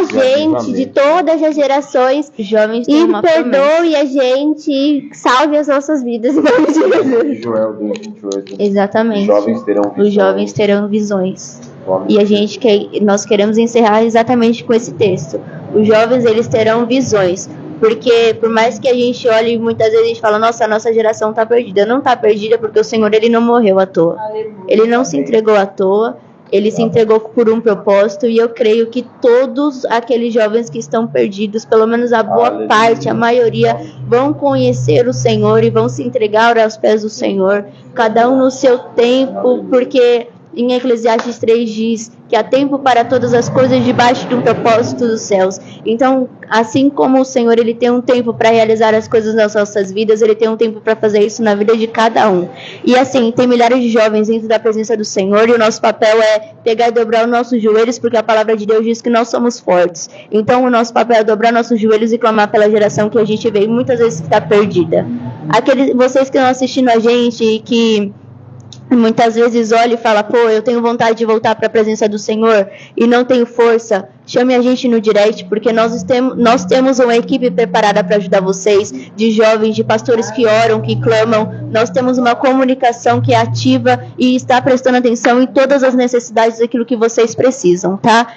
Speaker 3: gente, de todas as gerações,
Speaker 6: Jovens
Speaker 3: e perdoe a gente e salve as nossas vidas. Em nome de Jesus.
Speaker 5: Joel 2:28.
Speaker 6: Exatamente.
Speaker 5: Os
Speaker 6: jovens terão visões. E nós queremos encerrar exatamente com esse texto. Os jovens, eles terão visões. Porque por mais que a gente olhe, muitas vezes a gente fala, nossa, a nossa geração está perdida. Não está perdida porque o Senhor, ele não morreu à toa. Ele não se entregou à toa. Ele se entregou por um propósito. E eu creio que todos aqueles jovens que estão perdidos, pelo menos a boa parte, a maioria, vão conhecer o Senhor e vão se entregar aos pés do Senhor. Cada um no seu tempo, porque
Speaker 1: em Eclesiastes 3 diz que há tempo para todas as coisas debaixo de um propósito dos céus. Então, assim como o Senhor ele tem um tempo para realizar as coisas nas nossas vidas, ele tem um tempo para fazer isso na vida de cada um. E assim, tem milhares de jovens dentro da presença do Senhor, e o nosso papel é pegar e dobrar os nossos joelhos, porque a palavra de Deus diz que nós somos fortes. Então, o nosso papel é dobrar nossos joelhos e clamar pela geração que a gente vê muitas vezes que está perdida. Vocês que estão assistindo a gente e que muitas vezes olha e fala, pô, eu tenho vontade de voltar para a presença do Senhor e não tenho força, chame a gente no direct, porque nós temos uma equipe preparada para ajudar vocês, de jovens, de pastores que oram, que clamam. Nós temos uma comunicação que é ativa e está prestando atenção em todas as necessidades daquilo que vocês precisam, tá?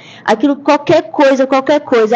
Speaker 1: Qualquer coisa.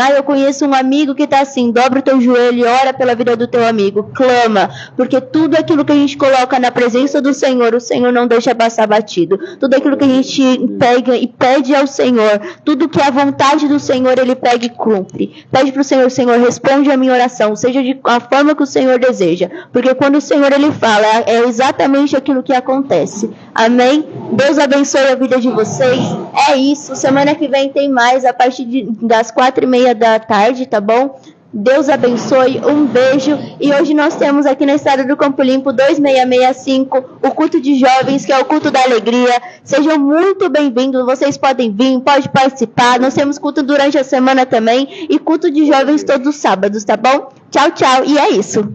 Speaker 1: Ah, eu conheço um amigo que está assim, dobra o teu joelho e ora pela vida do teu amigo, clama, porque tudo aquilo que a gente coloca na presença do Senhor, o Senhor não deixa passar batido. Tudo aquilo que a gente pega e pede ao Senhor, tudo que é a vontade do Senhor, ele pega e cumpre. Pede para o Senhor, Senhor, responde a minha oração, seja de a forma que o Senhor deseja, porque quando o Senhor ele fala, é exatamente aquilo que acontece. Amém? Deus abençoe a vida de vocês. É isso. Semana que vem tem mais, a partir das 4:30 da tarde, tá bom? Deus abençoe, um beijo. E hoje nós temos aqui na Estrada do Campo Limpo 2665 o culto de jovens, que é o culto da alegria. Sejam muito bem-vindos, vocês podem vir, podem participar. Nós temos culto durante a semana também e culto de jovens todos os sábados, tá bom? Tchau, tchau, e é isso.